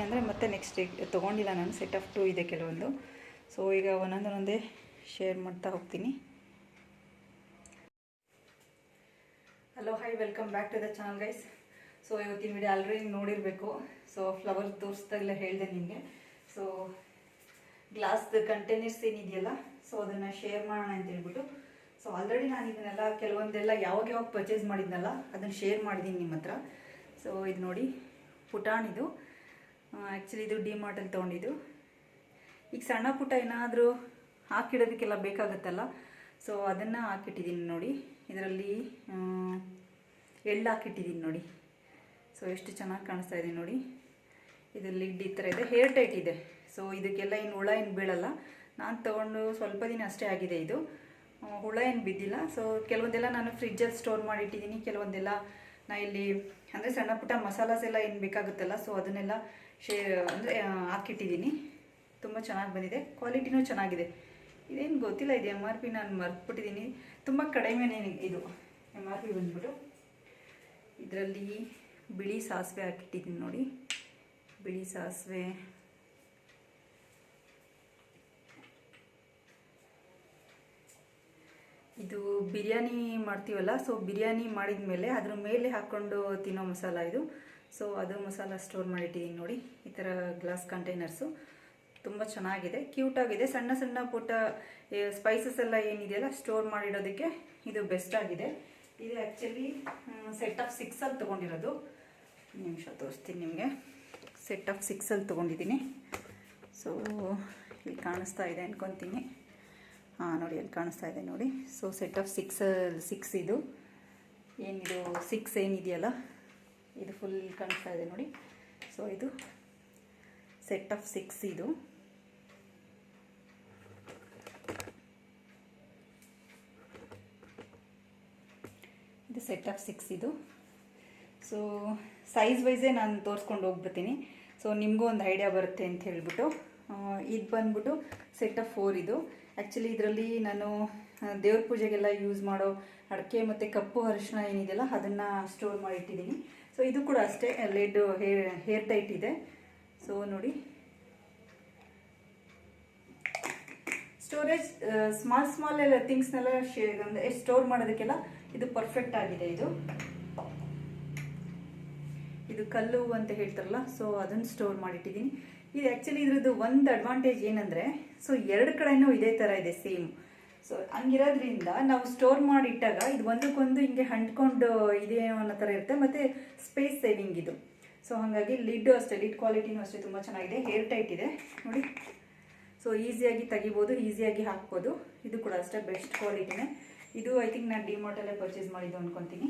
ಅಂದರೆ ಮತ್ತೆ ನೆಕ್ಸ್ಟ್ ತೊಗೊಂಡಿಲ್ಲ ನಾನು, ಸೆಟ್ ಆಫ್ 2 ಇದೆ ಕೆಲವೊಂದು. ಸೊ ಈಗ ಒಂದೊಂದೇ ಶೇರ್ ಮಾಡ್ತಾ ಹೋಗ್ತೀನಿ. Hello hi, welcome back to the channel guys. So ಇವತ್ತಿನ ವಿಡಿಯೋ ಆಲ್ರೆಡಿ ನೋಡಿರಬೇಕು. ಸೊ ಫ್ಲವರ್ ತೋರಿಸ್ದಾಗಲೇ ಹೇಳಿದೆ ನಿಮಗೆ. ಸೊ ಗ್ಲಾಸ್ದು ಕಂಟೈನರ್ಸ್ ಏನಿದೆಯಲ್ಲ, ಸೊ ಅದನ್ನು ಶೇರ್ ಮಾಡೋಣ ಅಂತ ಹೇಳ್ಬಿಟ್ಟು. ಸೊ ಆಲ್ರೆಡಿ ನಾನು ಇದನ್ನೆಲ್ಲ ಕೆಲವೊಂದೆಲ್ಲ ಯಾವಾಗ ಪರ್ಚೇಸ್ ಮಾಡಿದ್ನಲ್ಲ ಅದನ್ನು ಶೇರ್ ಮಾಡಿದ್ದೀನಿ ನಿಮ್ಮ ಹತ್ರ. ಸೊ ಇದು ನೋಡಿ, ಪುಟಾಣಿದು. ಆ್ಯಕ್ಚುಲಿ ಇದು ಡಿಮಾರ್ಟಲ್ಲಿ ತೊಗೊಂಡಿದ್ದು. ಈಗ ಸಣ್ಣ ಪುಟ್ಟ ಏನಾದರೂ ಹಾಕಿಡೋದಕ್ಕೆಲ್ಲ ಬೇಕಾಗುತ್ತಲ್ಲ, ಸೊ ಅದನ್ನು ಹಾಕಿಟ್ಟಿದ್ದೀನಿ ನೋಡಿ. ಇದರಲ್ಲಿ ಎಳ್ಳು ಹಾಕಿಟ್ಟಿದ್ದೀನಿ ನೋಡಿ. ಸೊ ಎಷ್ಟು ಚೆನ್ನಾಗಿ ಕಾಣಿಸ್ತಾ ಇದೆ ನೋಡಿ. ಇದು ಲಿಡ್ ಈ ಥರ ಇದೆ, ಹೇರ್ ಟೈಟ್ ಇದೆ. ಸೊ ಇದಕ್ಕೆಲ್ಲ ಏನು ಹುಳ ಏನು ಬೀಳಲ್ಲ. ನಾನು ತೊಗೊಂಡು ಸ್ವಲ್ಪ ದಿನ ಅಷ್ಟೇ ಆಗಿದೆ. ಇದು ಹುಳ ಏನು ಬಿದ್ದಿಲ್ಲ. ಸೊ ಕೆಲವೊಂದೆಲ್ಲ ನಾನು ಫ್ರಿಜ್ಜಲ್ಲಿ ಸ್ಟೋರ್ ಮಾಡಿಟ್ಟಿದ್ದೀನಿ, ಕೆಲವೊಂದೆಲ್ಲ ನಾ ಇಲ್ಲಿ ಅಂದರೆ ಸಣ್ಣ ಪುಟ್ಟ ಮಸಾಲಾಸ್ ಎಲ್ಲ ಏನು ಬೇಕಾಗುತ್ತಲ್ಲ, ಸೊ ಅದನ್ನೆಲ್ಲ ಅಂದರೆ ಹಾಕಿಟ್ಟಿದ್ದೀನಿ. ತುಂಬ ಚೆನ್ನಾಗಿ ಬಂದಿದೆ, ಕ್ವಾಲಿಟಿನೂ ಚೆನ್ನಾಗಿದೆ. ಇದೇನು ಗೊತ್ತಿಲ್ಲ, ಇದು MRP ನಾನು ಮರ್ತ್ಬಿಟ್ಟಿದ್ದೀನಿ. ತುಂಬ ಕಡಿಮೆನೇ ಇದು MRP ಬಂದ್ಬಿಟ್ಟು. ಇದರಲ್ಲಿ ಬಿಳಿ ಸಾಸಿವೆ ಹಾಕಿಟ್ಟಿದ್ದೀನಿ ನೋಡಿ. ಬಿಳಿ ಸಾಸಿವೆ, ಇದು ಬಿರಿಯಾನಿ ಮಾಡ್ತೀವಲ್ಲ, ಸೊ ಬಿರಿಯಾನಿ ಮಾಡಿದ ಮೇಲೆ ಅದ್ರ ಮೇಲೆ ಹಾಕ್ಕೊಂಡು ತಿನ್ನೋ ಮಸಾಲ ಇದು. ಸೊ ಅದು ಮಸಾಲ ಸ್ಟೋರ್ ಮಾಡಿಟ್ಟಿದ್ದೀನಿ ನೋಡಿ. ಈ ಥರ ಗ್ಲಾಸ್ ಕಂಟೈನರ್ಸು ತುಂಬ ಚೆನ್ನಾಗಿದೆ, ಕ್ಯೂಟಾಗಿದೆ. ಸಣ್ಣ ಸಣ್ಣ ಪುಟ್ಟ ಸ್ಪೈಸಸ್ ಎಲ್ಲ ಏನಿದೆಯಲ್ಲ ಸ್ಟೋರ್ ಮಾಡಿಡೋದಕ್ಕೆ ಇದು ಬೆಸ್ಟ್ ಆಗಿದೆ. ಇದು ಆ್ಯಕ್ಚುಲಿ ಸೆಟ್ ಆಫ್ 6 ತೊಗೊಂಡಿರೋದು. ನಿಮಿಷ ತೋರಿಸ್ತೀನಿ ನಿಮಗೆ. ಸೆಟ್ ಆಫ್ 6 ತೊಗೊಂಡಿದ್ದೀನಿ. ಸೊ ಇಲ್ಲಿ ಕಾಣಿಸ್ತಾ ಇದೆ ಅನ್ಕೊತೀನಿ. ಹಾಂ ನೋಡಿ, ಅಲ್ಲಿ ಕಾಣಿಸ್ತಾ ಇದೆ ನೋಡಿ. ಸೊ ಸೆಟ್ ಆಫ್ 6 ಇದು ಏನಿದು 6 ಏನಿದೆಯಲ್ಲ, ಇದು ಫುಲ್ ಕಾಣಿಸ್ತಾ ಇದೆ ನೋಡಿ. ಸೊ ಇದು ಸೆಟ್ ಆಫ್ 6 ಇದು. ಇದು ಸೆಟ್ ಆಫ್ 6 ಇದು. ಸೊ ಸೈಜ್ ವೈಸೇ ನಾನು ತೋರಿಸ್ಕೊಂಡು ಹೋಗ್ಬಿಡ್ತೀನಿ. ಸೊ ನಿಮಗೂ ಒಂದು ಐಡಿಯಾ ಬರುತ್ತೆ ಅಂತ ಹೇಳ್ಬಿಟ್ಟು. ಇದು ಬಂದ್ಬಿಟ್ಟು ಸೆಟ್ ಆಫ್ 4 ಇದು. ಆ್ಯಕ್ಚುಲಿ ಇದರಲ್ಲಿ ನಾನು ದೇವ್ರ ಪೂಜೆಗೆಲ್ಲ ಯೂಸ್ ಮಾಡೋ ಅಡಿಕೆ ಮತ್ತು ಕಪ್ಪು ಅರಿಶಿನ ಏನಿದೆಯಲ್ಲ ಅದನ್ನು ಸ್ಟೋರ್ ಮಾಡಿಟ್ಟಿದ್ದೀನಿ. ಸೊ ಇದು ಕೂಡ ಅಷ್ಟೇ ಲೆಡ್ ಹೇರ್ ಟೈಟ್ ಇದೆ. ಸೊ ನೋಡಿ, ಸ್ಟೋರೇಜ್ ಸ್ಮಾಲ್ ಎಲ್ಲ ಥಿಂಗ್ಸ್ನೆಲ್ಲ ಅಂದರೆ ಸ್ಟೋರ್ ಮಾಡೋದಕ್ಕೆಲ್ಲ ಇದು ಪರ್ಫೆಕ್ಟ್ ಆಗಿದೆ. ಇದು ಕಲ್ಲು ಅಂತ ಹೇಳ್ತಾರಲ್ಲ, ಸೊ ಅದನ್ನು ಸ್ಟೋರ್ ಮಾಡಿಟ್ಟಿದ್ದೀನಿ. ಇದು ಆ್ಯಕ್ಚುಲಿ ಇದ್ರದ್ದು ಒಂದು ಅಡ್ವಾಂಟೇಜ್ ಏನಂದರೆ, ಸೊ 2 ಕಡೆನೂ ಇದೇ ಥರ ಇದೆ ಸೇಮ್. ಸೊ ಹಂಗಿರೋದ್ರಿಂದ ನಾವು ಸ್ಟೋರ್ ಮಾಡಿಟ್ಟಾಗ ಇದು ಒಂದಕ್ಕೊಂದು ಹಿಂಗೆ ಅಂಟ್ಕೊಂಡು ಇದೆ ಅನ್ನೋ ಥರ ಇರುತ್ತೆ, ಮತ್ತು ಸ್ಪೇಸ್ ಸೇವಿಂಗ್ ಇದು. ಸೊ ಹಾಗಾಗಿ ಲಿಡ್ಡು ಅಷ್ಟೇ, ಲಿಡ್ ಕ್ವಾಲಿಟಿನೂ ಅಷ್ಟೇ ತುಂಬ ಚೆನ್ನಾಗಿದೆ, ಹೇರ್ ಟೈಟ್ ಇದೆ ನೋಡಿ. ಸೊ ಈಸಿಯಾಗಿ ತೆಗಿಬೋದು, ಈಸಿಯಾಗಿ ಹಾಕ್ಬೋದು. ಇದು ಕೂಡ ಅಷ್ಟೇ ಬೆಸ್ಟ್ ಕ್ವಾಲಿಟಿನೇ. ಇದು ಐ ಥಿಂಕ್ ನಾನು ಡಿಮಾರ್ಟಲ್ಲೇ ಪರ್ಚೇಸ್ ಮಾಡಿದ್ದು ಅಂದ್ಕೊತೀನಿ.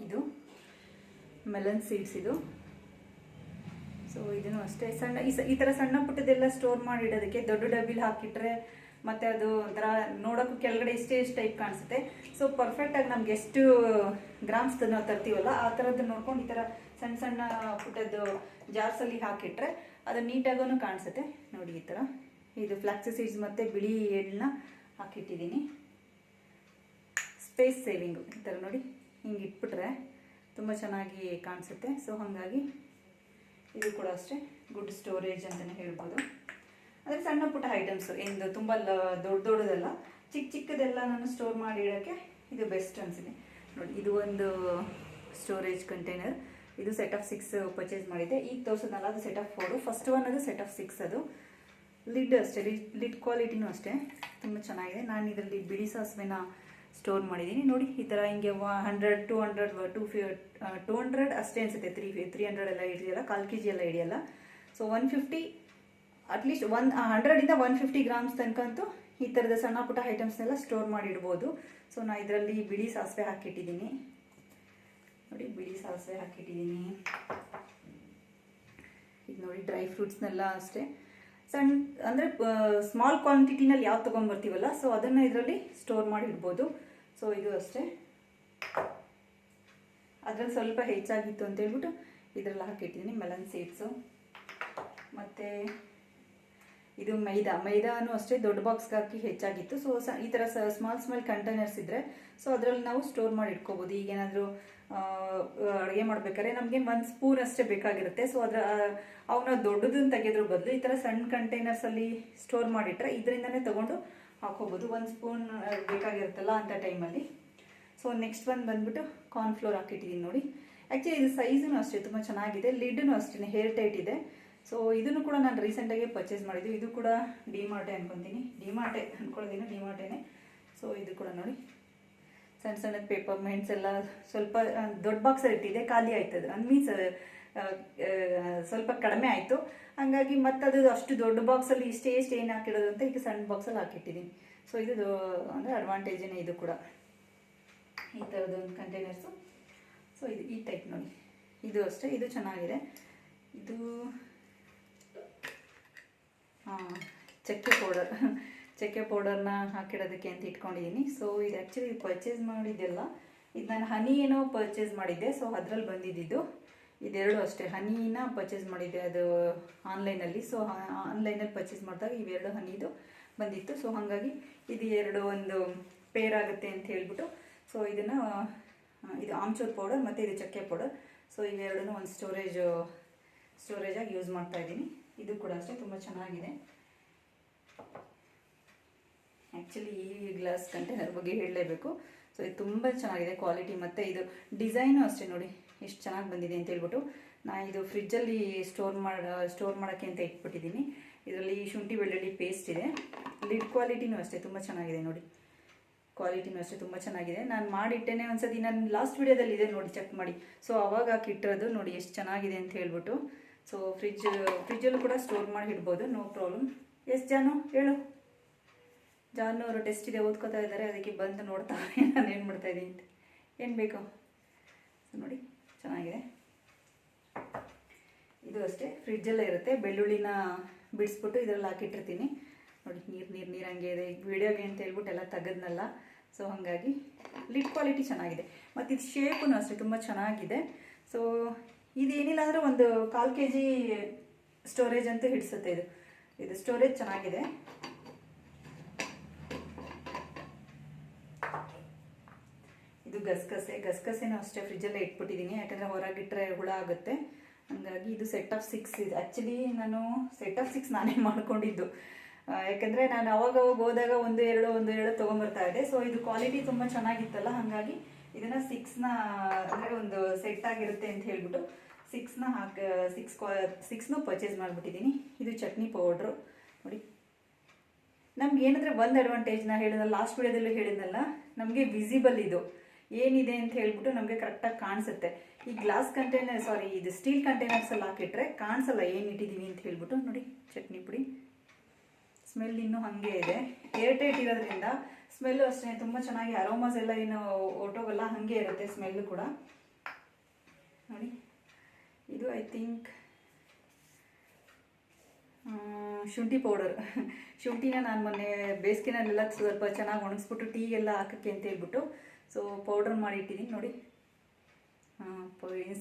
ಇದು ಮೆಲನ್ ಸೀಡ್ಸ್ ಇದು. ಸೊ ಇದನ್ನು ಅಷ್ಟೇ ಸಣ್ಣ ಈ ಥರ ಸಣ್ಣ ಪುಟ್ಟದೆಲ್ಲ ಸ್ಟೋರ್ ಮಾಡಿಡೋದಕ್ಕೆ ದೊಡ್ಡ ಡಬ್ಬಿಲಿ ಹಾಕಿಟ್ರೆ ಮತ್ತು ಅದು ಒಂಥರ ನೋಡೋಕ್ಕೂ ಕೆಳಗಡೆ ಇಷ್ಟೇ ಟೈಪ್ ಕಾಣಿಸುತ್ತೆ. ಸೊ ಪರ್ಫೆಕ್ಟಾಗಿ ನಮ್ಗೆ ಎಷ್ಟು ಗ್ರಾಮ್ಸ್ ನಾವು ತರ್ತೀವಲ್ಲ ಆ ಥರದ್ದು ನೋಡ್ಕೊಂಡು ಈ ಥರ ಸಣ್ಣ ಸಣ್ಣ ಪುಟ್ಟದ್ದು ಜಾರ್ಸಲ್ಲಿ ಹಾಕಿಟ್ರೆ ಅದು ನೀಟಾಗೂ ಕಾಣಿಸುತ್ತೆ ನೋಡಿ. ಈ ಥರ ಇದು ಫ್ಲಾಕ್ಸ್ ಸೀಡ್ಸ್ ಮತ್ತು ಬಿಳಿ ಎಳ್ಳನ್ನ ಹಾಕಿಟ್ಟಿದ್ದೀನಿ. ಸ್ಪೇಸ್ ಸೇವಿಂಗು ಈ ಥರ ನೋಡಿ, ಹಿಂಗೆ ಇಟ್ಬಿಟ್ರೆ ತುಂಬ ಚೆನ್ನಾಗಿ ಕಾಣಿಸುತ್ತೆ. ಸೊ ಹಾಗಾಗಿ ಇದು ಕೂಡ ಅಷ್ಟೇ ಗುಡ್ ಸ್ಟೋರೇಜ್ ಅಂತಲೇ ಹೇಳ್ಬೋದು. ಅಂದರೆ ಸಣ್ಣ ಪುಟ್ಟ ಐಟಮ್ಸು ಎಂದು ತುಂಬ ದೊಡ್ಡದೆಲ್ಲ, ಚಿಕ್ಕದೆಲ್ಲ ನಾನು ಸ್ಟೋರ್ ಮಾಡಿ ಇಡೋಕ್ಕೆ ಇದು ಬೆಸ್ಟ್ ಅನಿಸಿದೆ ನೋಡಿ. ಇದು ಒಂದು ಸ್ಟೋರೇಜ್ ಕಂಟೈನರ್. ಇದು ಸೆಟ್ ಆಫ್ 6 ಪರ್ಚೇಸ್ ಮಾಡಿದ್ದೆ. ಈಗ ತೋರಿಸೋದಲ್ಲ, ಅದು ಸೆಟ್ ಆಫ್ 4. ಫಸ್ಟ್ ಒನ್ ಅದು ಸೆಟ್ ಆಫ್ 6 ಅದು. ಲಿಡ್ ಅಷ್ಟೇ, ಲಿಡ್ ಕ್ವಾಲಿಟಿನೂ ಅಷ್ಟೇ ತುಂಬ ಚೆನ್ನಾಗಿದೆ. ನಾನು ಇದರಲ್ಲಿ ಬಿಳಿ ಸಾಸಿವೆನ ಸ್ಟೋರ್ ಮಾಡಿದ್ದೀನಿ ನೋಡಿ. ಈ ಥರ ಹಿಂಗೆ 100, 200 ಅಷ್ಟೇ ಅನಿಸುತ್ತೆ. 300 ಎಲ್ಲ ಹಿಡಿಯಲ್ಲ, 1/4 kg ಎಲ್ಲ ಹಿಡಿಯಲ್ಲ. ಸೊ 150 ಅಟ್ಲೀಸ್ಟ್ 100ಇಂದ 150 ಗ್ರಾಮ್ಸ್ ತನಕಂತೂ ಈ ಥರದ ಸಣ್ಣ ಪುಟ್ಟ ಐಟಮ್ಸ್ನೆಲ್ಲ ಸ್ಟೋರ್ ಮಾಡಿಡ್ಬೋದು. ಸೊ ನಾನು ಇದರಲ್ಲಿ ಬಿಳಿ ಸಾಸಿವೆ ಹಾಕಿಟ್ಟಿದ್ದೀನಿ ನೋಡಿ. ಬಿಳಿ ಸಾಸಿವೆ ಹಾಕಿಟ್ಟಿದ್ದೀನಿ. ಇದು ನೋಡಿ, ಡ್ರೈ ಫ್ರೂಟ್ಸ್ನೆಲ್ಲ ಅಷ್ಟೇ ಸಣ್ಣ ಅಂದರೆ ಸ್ಮಾಲ್ ಕ್ವಾಂಟಿಟಿನಲ್ಲಿ ಯಾವ್ದು ತೊಗೊಂಡ್ಬರ್ತೀವಲ್ಲ, ಸೊ ಅದನ್ನು ಇದರಲ್ಲಿ ಸ್ಟೋರ್ ಮಾಡಿಡ್ಬೋದು. ಸೊ ಇದು ಅಷ್ಟೇ, ಅದರಲ್ಲಿ ಸ್ವಲ್ಪ ಹೆಚ್ಚಾಗಿತ್ತು ಅಂತ ಹೇಳ್ಬಿಟ್ಟು ಇದರಲ್ಲಿ ಹಾಕಿಟ್ಟಿದ್ದೀನಿ. ಮೆಲನ್ ಸೀಡ್ಸು ಮತ್ತು ಇದು ಮೈದಾನು ಅಷ್ಟೇ ದೊಡ್ಡ ಬಾಕ್ಸ್ಗೆ ಹಾಕಿ ಹೆಚ್ಚಾಗಿತ್ತು. ಸೊ ಈ ಥರ ಸ್ಮಾಲ್ ಕಂಟೈನರ್ಸ್ ಇದ್ದರೆ ಸೊ ಅದರಲ್ಲಿ ನಾವು ಸ್ಟೋರ್ ಮಾಡಿ ಇಟ್ಕೋಬೋದು. ಈಗೇನಾದರೂ ಅಡುಗೆ ಮಾಡ್ಬೇಕಾದ್ರೆ ನಮಗೆ 1 ಸ್ಪೂನ್ ಅಷ್ಟೇ ಬೇಕಾಗಿರುತ್ತೆ. ಸೊ ಅವನ್ನ ದೊಡ್ಡದನ್ನ ತೆಗೆದ್ರ ಬದಲು ಈ ಥರ ಸಣ್ಣ ಕಂಟೈನರ್ಸಲ್ಲಿ ಸ್ಟೋರ್ ಮಾಡಿಟ್ರೆ ಇದರಿಂದನೇ ತೊಗೊಂಡು ಹಾಕೋಬೋದು. 1 ಸ್ಪೂನ್ ಬೇಕಾಗಿರುತ್ತಲ್ಲ ಅಂಥ ಟೈಮಲ್ಲಿ. ಸೊ ನೆಕ್ಸ್ಟ್ ಬಂದ್ಬಿಟ್ಟು ಕಾರ್ನ್ಫ್ಲೋರ್ ಹಾಕಿಟ್ಟಿದ್ದೀನಿ ನೋಡಿ. ಆ್ಯಕ್ಚುಲಿ ಇದು ಸೈಜೂ ಅಷ್ಟೇ ತುಂಬ ಚೆನ್ನಾಗಿದೆ, ಲಿಡ್ಡೂ ಅಷ್ಟೇ ಹೇರ್ ಟೈಟ್ ಇದೆ. ಸೊ ಇದನ್ನು ಕೂಡ ನಾನು ರೀಸೆಂಟಾಗಿ ಪರ್ಚೇಸ್ ಮಾಡಿದ್ದು. ಇದು ಕೂಡ ಡಿಮಾರ್ಟೇ ಅನ್ಕೊತೀನಿ, ಡಿಮಾರ್ಟೇ ಅಂದ್ಕೊಳ್ಳೋದೇನು ಡಿಮಾರ್ಟೇನೆ. ಸೊ ಇದು ಕೂಡ ನೋಡಿ ಸಣ್ಣ ಸಣ್ಣದ ಪೇಪರ್ ಮೆಂಟ್ಸ್ ಎಲ್ಲ ಸ್ವಲ್ಪ ದೊಡ್ಡ ಬಾಕ್ಸಲ್ಲಿ ಇಟ್ಟಿದೆ, ಖಾಲಿ ಆಯ್ತದೆ. ಮೀನ್ಸ್ ಸ್ವಲ್ಪ ಕಡಿಮೆ ಆಯಿತು, ಹಾಗಾಗಿ ಮತ್ತದು ಅಷ್ಟು ದೊಡ್ಡ ಬಾಕ್ಸಲ್ಲಿ ಇಷ್ಟೇ ಏನು ಹಾಕಿಡೋದು ಅಂತ ಈಗ ಸಣ್ಣ ಬಾಕ್ಸಲ್ಲಿ ಹಾಕಿಟ್ಟಿದ್ದೀನಿ. ಸೊ ಇದು ಅಂದರೆ ಅಡ್ವಾಂಟೇಜೇ ಇದು ಕೂಡ, ಈ ಥರದ್ದು ಒಂದು ಕಂಟೈನರ್ಸು. ಸೊ ಇದು ಈ ಟೈಪ್ ನೋಡಿ, ಇದು ಅಷ್ಟೇ, ಇದು ಚೆನ್ನಾಗಿದೆ. ಇದು ಚಕ್ಕೆ ಪೌಡರ್ನ ಹಾಕಿಡೋದಕ್ಕೆ ಅಂತ ಇಟ್ಕೊಂಡಿದ್ದೀನಿ. ಸೊ ಇದು ಆ್ಯಕ್ಚುಲಿ ಪರ್ಚೇಸ್ ಮಾಡಿದ್ದೆಲ್ಲ, ಇದು ನಾನು ಹನಿ ಏನೋ ಪರ್ಚೇಸ್ ಮಾಡಿದ್ದೆ. ಸೊ ಅದರಲ್ಲಿ ಬಂದಿದ್ದು ಇದೆರಡು ಅಷ್ಟೇ. ಹನಿನ ಪರ್ಚೇಸ್ ಮಾಡಿದ್ದೆ ಅದು ಆನ್ಲೈನಲ್ಲಿ. ಸೊ ಆನ್ಲೈನಲ್ಲಿ ಪರ್ಚೇಸ್ ಮಾಡಿದಾಗ ಇವೆರಡು ಹನಿದು ಬಂದಿತ್ತು. ಸೊ ಹಾಗಾಗಿ ಇದು ಎರಡು ಒಂದು ಪೇರ್ ಆಗುತ್ತೆ ಅಂತ ಹೇಳ್ಬಿಟ್ಟು, ಸೊ ಇದನ್ನು ಇದು ಆಮ್ಚೂರ್ ಪೌಡರ್ ಮತ್ತು ಇದು ಚಕ್ಕೆ ಪೌಡರ್, ಸೊ ಇವೆರಡನ್ನೂ ಒಂದು ಸ್ಟೋರೇಜಾಗಿ ಯೂಸ್ ಮಾಡ್ತಾಯಿದ್ದೀನಿ. ಇದು ಕೂಡ ಅಷ್ಟೇ ತುಂಬ ಚೆನ್ನಾಗಿದೆ. ಆ್ಯಕ್ಚುಲಿ ಈ ಗ್ಲಾಸ್ ಕಂಟೈನರ್ ಬಗ್ಗೆ ಹೇಳಲೇಬೇಕು. ಸೊ ಇದು ತುಂಬ ಚೆನ್ನಾಗಿದೆ ಕ್ವಾಲಿಟಿ, ಮತ್ತು ಇದು ಡಿಸೈನು ಅಷ್ಟೇ ನೋಡಿ ಎಷ್ಟು ಚೆನ್ನಾಗಿ ಬಂದಿದೆ ಅಂತ ಹೇಳ್ಬಿಟ್ಟು. ನಾನು ಇದು ಫ್ರಿಜ್ಜಲ್ಲಿ ಸ್ಟೋರ್ ಮಾಡೋಕ್ಕೆ ಅಂತ ಇಟ್ಬಿಟ್ಟಿದ್ದೀನಿ. ಇದರಲ್ಲಿ ಶುಂಠಿ ಬೆಳ್ಳುಳ್ಳಿ ಪೇಸ್ಟ್ ಇದೆ. ಲಿಡ್ ಕ್ವಾಲಿಟಿನೂ ಅಷ್ಟೇ ತುಂಬ ಚೆನ್ನಾಗಿದೆ ನೋಡಿ, ಕ್ವಾಲಿಟಿನೂ ಅಷ್ಟೇ ತುಂಬ ಚೆನ್ನಾಗಿದೆ. ನಾನು ಮಾಡಿಟ್ಟೇನೆ ಒಂದ್ಸತಿ, ನಾನು ಲಾಸ್ಟ್ ವಿಡಿಯೋದಲ್ಲಿ ಇದೆ ನೋಡಿ, ಚೆಕ್ ಮಾಡಿ. ಸೊ ಅವಾಗ ಹಾಕಿಟ್ಟಿರೋದು ನೋಡಿ ಎಷ್ಟು ಚೆನ್ನಾಗಿದೆ ಅಂತ ಹೇಳ್ಬಿಟ್ಟು. ಸೊ ಫ್ರಿಜ್ಜಲ್ಲೂ ಕೂಡ ಸ್ಟೋರ್ ಮಾಡಿ ಇಡ್ಬೋದು, ನೋ ಪ್ರಾಬ್ಲಮ್. ಎಷ್ಟು ಹೇಳು ಜಾನು ಅವರು ಟೆಸ್ಟ್ ಇದೆ ಓದ್ಕೋತಾ ಇದ್ದಾರೆ, ಅದಕ್ಕೆ ಬಂದು ನೋಡ್ತಾರೆ ನಾನು ಏನು ಮಾಡ್ತಾಯಿದ್ದೀನಿ ಅಂತ. ಏನು ಬೇಕು ಸೊ ನೋಡಿ ಚೆನ್ನಾಗಿದೆ. ಇದು ಅಷ್ಟೇ ಫ್ರಿಜ್ಜಲ್ಲೇ ಇರುತ್ತೆ. ಬೆಳ್ಳುಳ್ಳಿನ ಬಿಡಿಸ್ಬಿಟ್ಟು ಇದರಲ್ಲಿ ಹಾಕಿಟ್ಟಿರ್ತೀನಿ ನೋಡಿ. ನೀರು ಹಂಗೆ ಇದೆ. ಈಗ ವಿಡಿಯೋಗೆ ಅಂತ ಹೇಳ್ಬಿಟ್ಟು ಎಲ್ಲ ತೆಗೆದ್ನಲ್ಲ, ಸೊ ಹಾಗಾಗಿ ಲಿಡ್ ಕ್ವಾಲಿಟಿ ಚೆನ್ನಾಗಿದೆ. ಮತ್ತು ಇದು ಶೇಪೂ ಅಷ್ಟೇ ತುಂಬ ಚೆನ್ನಾಗಿದೆ. ಸೊ ಇದೇನಿಲ್ಲ ಅಂದರೆ ಒಂದು 1/4 kg ಸ್ಟೋರೇಜ್ ಅಂತೂ ಹಿಡಿಸುತ್ತೆ. ಇದು ಸ್ಟೋರೇಜ್ ಚೆನ್ನಾಗಿದೆ. ಇದು ಗಸಗಸೆನೂ ಅಷ್ಟೇ ಫ್ರಿಜ್ಜಲ್ಲೇ ಇಟ್ಬಿಟ್ಟಿದ್ದೀನಿ, ಯಾಕಂದರೆ ಹೊರಗಿಟ್ಟರೆ ಹುಳ ಆಗುತ್ತೆ. ಹಾಗಾಗಿ ಇದು ಸೆಟ್ ಆಫ್ 6 ಇದೆ. ಆ್ಯಕ್ಚುಲಿ ನಾನು ಸೆಟ್ ಆಫ್ 6 ನಾನೇ ಮಾಡ್ಕೊಂಡಿದ್ದು, ಯಾಕಂದರೆ ನಾನು ಅವಾಗ ಹೋದಾಗ ಒಂದು ಎರಡು ತೊಗೊಂಬರ್ತಾ ಇದ್ದೆ. ಸೊ ಇದು ಕ್ವಾಲಿಟಿ ತುಂಬ ಚೆನ್ನಾಗಿತ್ತಲ್ಲ, ಹಾಗಾಗಿ ಇದನ್ನು 6ನ ಅಂದರೆ ಒಂದು ಸೆಟ್ ಆಗಿರುತ್ತೆ ಅಂತ ಹೇಳ್ಬಿಟ್ಟು 6ನ ಪರ್ಚೇಸ್ ಮಾಡಿಬಿಟ್ಟಿದ್ದೀನಿ. ಇದು ಚಟ್ನಿ ಪೌಡ್ರು ನೋಡಿ. ನಮ್ಗೆ ಏನಂದರೆ ಒಂದು ಅಡ್ವಾಂಟೇಜ್ ನಾ ಹೇಳಿದ್ನಲ್ಲ ಲಾಸ್ಟ್ ವಿಡಿಯೋದಲ್ಲೂ ಹೇಳಿದ್ನಲ್ಲ, ನಮಗೆ ವಿಸಿಬಲ್ ಇದು ಏನಿದೆ ಅಂತ ಹೇಳ್ಬಿಟ್ಟು ನಮಗೆ ಕರೆಕ್ಟಾಗಿ ಕಾಣಿಸುತ್ತೆ. ಈ ಗ್ಲಾಸ್ ಕಂಟೈನರ್ ಇದು ಸ್ಟೀಲ್ ಕಂಟೈನರ್ಸಲ್ಲಿ ಹಾಕಿಟ್ರೆ ಕಾಣಿಸಲ್ಲ ಏನು ಇಟ್ಟಿದ್ದೀವಿ ಅಂತ ಹೇಳ್ಬಿಟ್ಟು. ನೋಡಿ ಚಟ್ನಿ ಪುಡಿ ಸ್ಮೆಲ್ ಇನ್ನೂ ಹಾಗೆ ಇದೆ. ಏರ್ ಟೈಟ್ ಇರೋದ್ರಿಂದ ಸ್ಮೆಲ್ಲು ಅಷ್ಟೇ ತುಂಬ ಚೆನ್ನಾಗಿ, ಅರೋಮಾಸ್ ಎಲ್ಲ ಏನು ಒಟ್ಟೋಗಲ್ಲ, ಹಾಗೆ ಇರುತ್ತೆ ಸ್ಮೆಲ್ಲು ಕೂಡ ನೋಡಿ. ಇದು ಐ ಥಿಂಕ್ ಶುಂಠಿ ಪೌಡರ್. ಶುಂಠಿನ ನಾನು ಮೊನ್ನೆ ಬೇಸಿಗೆನಲ್ಲೆಲ್ಲ ಸ್ವಲ್ಪ ಚೆನ್ನಾಗಿ ಒಣಗಿಸ್ಬಿಟ್ಟು ಟೀಗೆಲ್ಲ ಹಾಕೋಕ್ಕೆ ಅಂತ ಹೇಳ್ಬಿಟ್ಟು ಸೊ ಪೌಡರ್ ಮಾಡಿ ಇಟ್ಟಿದ್ದೀನಿ ನೋಡಿ.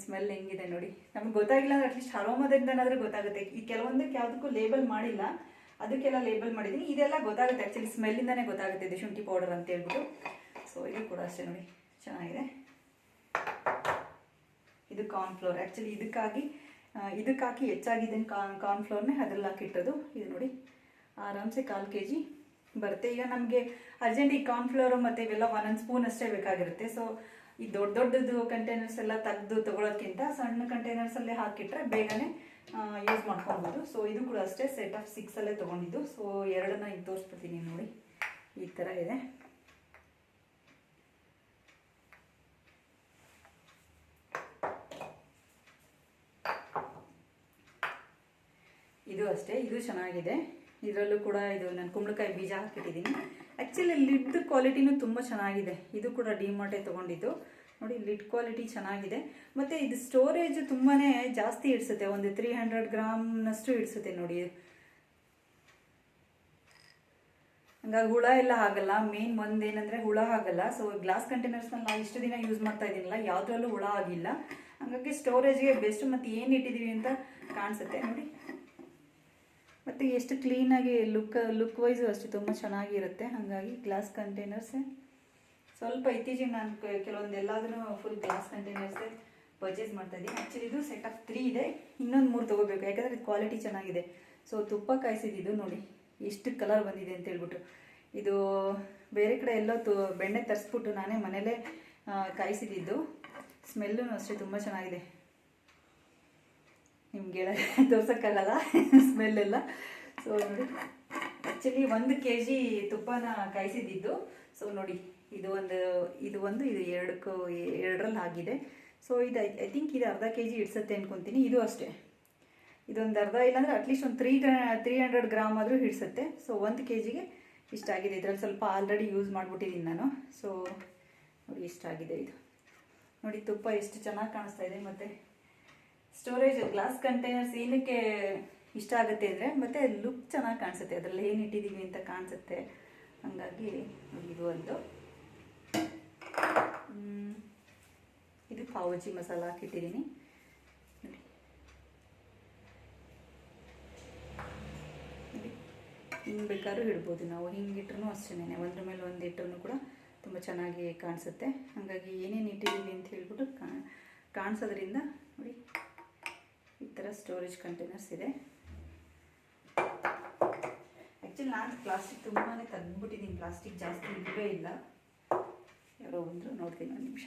ಸ್ಮೆಲ್ ಹೆಂಗಿದೆ ನೋಡಿ. ನಮ್ಗೆ ಗೊತ್ತಾಗಿಲ್ಲ ಅಂದರೆ ಅಟ್ಲೀಸ್ಟ್ ಅರೋಮಾದಿಂದನಾದರೂ ಗೊತ್ತಾಗುತ್ತೆ. ಈ ಕೆಲವೊಂದಕ್ಕೆ ಯಾವುದಕ್ಕೂ ಲೇಬಲ್ ಮಾಡಿಲ್ಲ, ಅದಕ್ಕೆಲ್ಲ ಲೇಬಲ್ ಮಾಡಿದ್ದೀನಿ. ಇದೆಲ್ಲ ಗೊತ್ತಾಗುತ್ತೆ, ಆ್ಯಕ್ಚುಲಿ ಸ್ಮೆಲ್ಲಿಂದನೇ ಗೊತ್ತಾಗುತ್ತೆ ಇದು ಶುಂಠಿ ಪೌಡರ್ ಅಂತ ಹೇಳ್ಬಿಟ್ಟು. ಸೊ ಇದು ಕೂಡ ಅಷ್ಟೇ ನೋಡಿ ಚೆನ್ನಾಗಿದೆ. ಇದು ಕಾರ್ನ್ಫ್ಲೋರ್. ಆ್ಯಕ್ಚುಲಿ ಇದಕ್ಕೆ ಹಾಕಿ ಹೆಚ್ಚಾಗಿದ್ದೇನೆ ಕಾರ್ನ್ಫ್ಲೋರ್ನೇ ಅದ್ರಲ್ಲಿ ಹಾಕಿಟ್ಟದು. ಇದು ನೋಡಿ ಆರಾಮ್ಸೆ 1/4 kg ಬರುತ್ತೆ. ಈಗ ನಮಗೆ ಅರ್ಜೆಂಟಿಗೆ ಕಾರ್ನ್ಫ್ಲೋರು ಮತ್ತು ಇವೆಲ್ಲ 1 ಸ್ಪೂನ್ ಅಷ್ಟೇ ಬೇಕಾಗಿರುತ್ತೆ. ಸೊ ಈ ದೊಡ್ಡದು ಕಂಟೈನರ್ಸ್ ಎಲ್ಲ ತೆಗೆದು ತೊಗೊಳೋದ್ಕಿಂತ ಸಣ್ಣ ಕಂಟೈನರ್ಸಲ್ಲೇ ಹಾಕಿಟ್ರೆ ಬೇಗನೆ ಯೂಸ್ ಮಾಡ್ಕೊಬೋದು. ಸೊ ಇದು ಕೂಡ ಅಷ್ಟೇ ಸೆಟ್ ಆಫ್ 6 ತೊಗೊಂಡಿದ್ದು. ಸೊ ಎರಡನ್ನ ಈಗ ತೋರಿಸ್ಬಿಡ್ತೀನಿ ನೋಡಿ, ಈ ಥರ ಇದೆ. ಇದು ಅಷ್ಟೇ, ಇದು ಚೆನ್ನಾಗಿದೆ. ಇದರಲ್ಲೂ ಕೂಡ ಇದು ನಾನು ಕುಂಬಳಕಾಯಿ ಬೀಜ ಹಾಕಿಟ್ಟಿದ್ದೀನಿ. ಆ್ಯಕ್ಚುಲಿ ಲಿಡ್ ಕ್ವಾಲಿಟಿನೂ ತುಂಬ ಚೆನ್ನಾಗಿದೆ. ಇದು ಕೂಡ ಡಿಮಾರ್ಟೇ ತೊಗೊಂಡಿದ್ದು ನೋಡಿ. ಲಿಡ್ ಕ್ವಾಲಿಟಿ ಚೆನ್ನಾಗಿದೆ, ಮತ್ತು ಇದು ಸ್ಟೋರೇಜ್ ತುಂಬಾ ಜಾಸ್ತಿ ಇಡಿಸುತ್ತೆ. ಒಂದು 300 ಗ್ರಾಮ್ನಷ್ಟು ಇಡಿಸುತ್ತೆ ನೋಡಿ. ಹಂಗಾಗಿ ಹುಳ ಎಲ್ಲ ಆಗಲ್ಲ. ಮೇನ್ ಒಂದೇನಂದರೆ ಹುಳ ಆಗಲ್ಲ. ಸೊ ಗ್ಲಾಸ್ ಕಂಟೈನರ್ಸ್ನಲ್ಲಿ ನಾವು ಇಷ್ಟು ದಿನ ಯೂಸ್ ಮಾಡ್ತಾ ಇದ್ದೀನಲ್ಲ, ಯಾವುದ್ರಲ್ಲೂ ಹುಳ ಆಗಿಲ್ಲ. ಹಾಗಾಗಿ ಸ್ಟೋರೇಜ್ಗೆ ಬೆಸ್ಟ್. ಮತ್ತು ಏನು ಇಟ್ಟಿದ್ದೀವಿ ಅಂತ ಕಾಣಿಸುತ್ತೆ ನೋಡಿ. ಮತ್ತು ಎಷ್ಟು ಕ್ಲೀನಾಗಿ ಲುಕ್ ವೈಸು ಅಷ್ಟು ತುಂಬ ಚೆನ್ನಾಗಿರುತ್ತೆ. ಹಾಗಾಗಿ ಗ್ಲಾಸ್ ಕಂಟೈನರ್ಸೇ. ಸೊ ಸ್ವಲ್ಪ ಇತ್ತೀಚೆಗೆ ನಾನು ಕೆಲವೊಂದು ಎಲ್ಲಾದ್ರೂ ಫುಲ್ ಗ್ಲಾಸ್ ಕಂಟೈನರ್ಸೇ ಪರ್ಚೇಸ್ ಮಾಡ್ತಾ ಇದ್ದೀನಿ. ಆ್ಯಕ್ಚುಲಿ ಇದು ಸೆಟ್ ಆಫ್ 3 ಇದೆ, ಇನ್ನೊಂದು 3 ತೊಗೋಬೇಕು, ಯಾಕಂದರೆ ಇದು ಕ್ವಾಲಿಟಿ ಚೆನ್ನಾಗಿದೆ. ಸೊ ತುಪ್ಪ ಕಾಯಿಸಿದ್ದು ನೋಡಿ ಎಷ್ಟು ಕಲರ್ ಬಂದಿದೆ ಅಂತ ಹೇಳ್ಬಿಟ್ಟು. ಇದು ಬೇರೆ ಕಡೆ ಎಲ್ಲೋ ಬೆಣ್ಣೆ ತರಿಸ್ಬಿಟ್ಟು ನಾನೇ ಮನೇಲೇ ಕಾಯಿಸಿದ್ದು. ಸ್ಮೆಲ್ಲೂ ಅಷ್ಟೇ ತುಂಬ ಚೆನ್ನಾಗಿದೆ, ನಿಮಗೆ ತೋರ್ಸೋಕ್ಕಾಗಲ್ಲ ಸ್ಮೆಲ್ಲೆಲ್ಲ. ಸೊ ನೋಡಿ ಆ್ಯಕ್ಚುಲಿ 1 kg ತುಪ್ಪನ ಕಾಯಿಸಿದ್ದು. ಸೊ ನೋಡಿ ಇದು ಎರಡರಲ್ಲಿ ಆಗಿದೆ. ಸೊ ಇದು ಐ ಥಿಂಕ್ ಇದು ಅರ್ಧ kg ಹಿಡ್ಸುತ್ತೆ ಅನ್ಕೊತೀನಿ. ಇದು ಅಷ್ಟೇ, ಇದೊಂದು ಅರ್ಧ ಇಲ್ಲಾಂದರೆ ಅಟ್ಲೀಸ್ಟ್ ಒಂದು 300 ಗ್ರಾಮ್ ಆದರೂ ಹಿಡಿಸುತ್ತೆ. ಸೊ 1 kgಗೆ ಇಷ್ಟಾಗಿದೆ. ಇದರಲ್ಲಿ ಸ್ವಲ್ಪ ಆಲ್ರೆಡಿ ಯೂಸ್ ಮಾಡಿಬಿಟ್ಟಿದ್ದೀನಿ ನಾನು. ಸೊ ನೋಡಿ ಇಷ್ಟಾಗಿದೆ ಇದು. ನೋಡಿ ತುಪ್ಪ ಎಷ್ಟು ಚೆನ್ನಾಗಿ ಕಾಣಿಸ್ತಾ ಇದೆ. ಮತ್ತು ಸ್ಟೋರೇಜ್ ಗ್ಲಾಸ್ ಕಂಟೈನರ್ಸ್ ಏನಕ್ಕೆ ಇಷ್ಟ ಆಗುತ್ತೆ ಅಂದರೆ ಮತ್ತು ಲುಕ್ ಚೆನ್ನಾಗಿ ಕಾಣಿಸುತ್ತೆ, ಅದರಲ್ಲಿ ಏನು ಇಟ್ಟಿದ್ದೀವಿ ಅಂತ ಕಾಣಿಸುತ್ತೆ. ಹಾಗಾಗಿ ಇದು ಒಂದು ಇದು ಪಾವಜಿ ಮಸಾಲ ಹಾಕಿಟ್ಟಿದ್ದೀನಿ. ಹಿಂಗೆ ಬೇಕಾದ್ರೂ ಇಡ್ಬೋದು ನಾವು, ಹಿಂಗಿಟ್ರೂ ಅಷ್ಟೇ, ಒಂದ್ರ ಮೇಲೆ ಒಂದು ಇಟ್ಟರೂ ಕೂಡ ತುಂಬ ಚೆನ್ನಾಗಿ ಕಾಣಿಸುತ್ತೆ. ಹಾಗಾಗಿ ಏನೇನು ಇಟ್ಟಿದ್ದೀವಿ ಅಂತ ಹೇಳ್ಬಿಟ್ಟು ಕಾಣಿಸೋದ್ರಿಂದ ನೋಡಿ ಈ ಥರ ಸ್ಟೋರೇಜ್ ಕಂಟೈನರ್ಸ್ ಇದೆ. ಆ್ಯಕ್ಚುಲಿ ನಾನು ಪ್ಲಾಸ್ಟಿಕ್ ತುಂಬಾ ತೆಗೆದ್ಬಿಟ್ಟಿದ್ದೀನಿ, ಪ್ಲಾಸ್ಟಿಕ್ ಜಾಸ್ತಿ ಇಲ್ಲವೇ ಇಲ್ಲ. ಯಾರೋ ಬಂದರು, ನೋಡ್ತೀನಿ ಒಂದು ನಿಮಿಷ.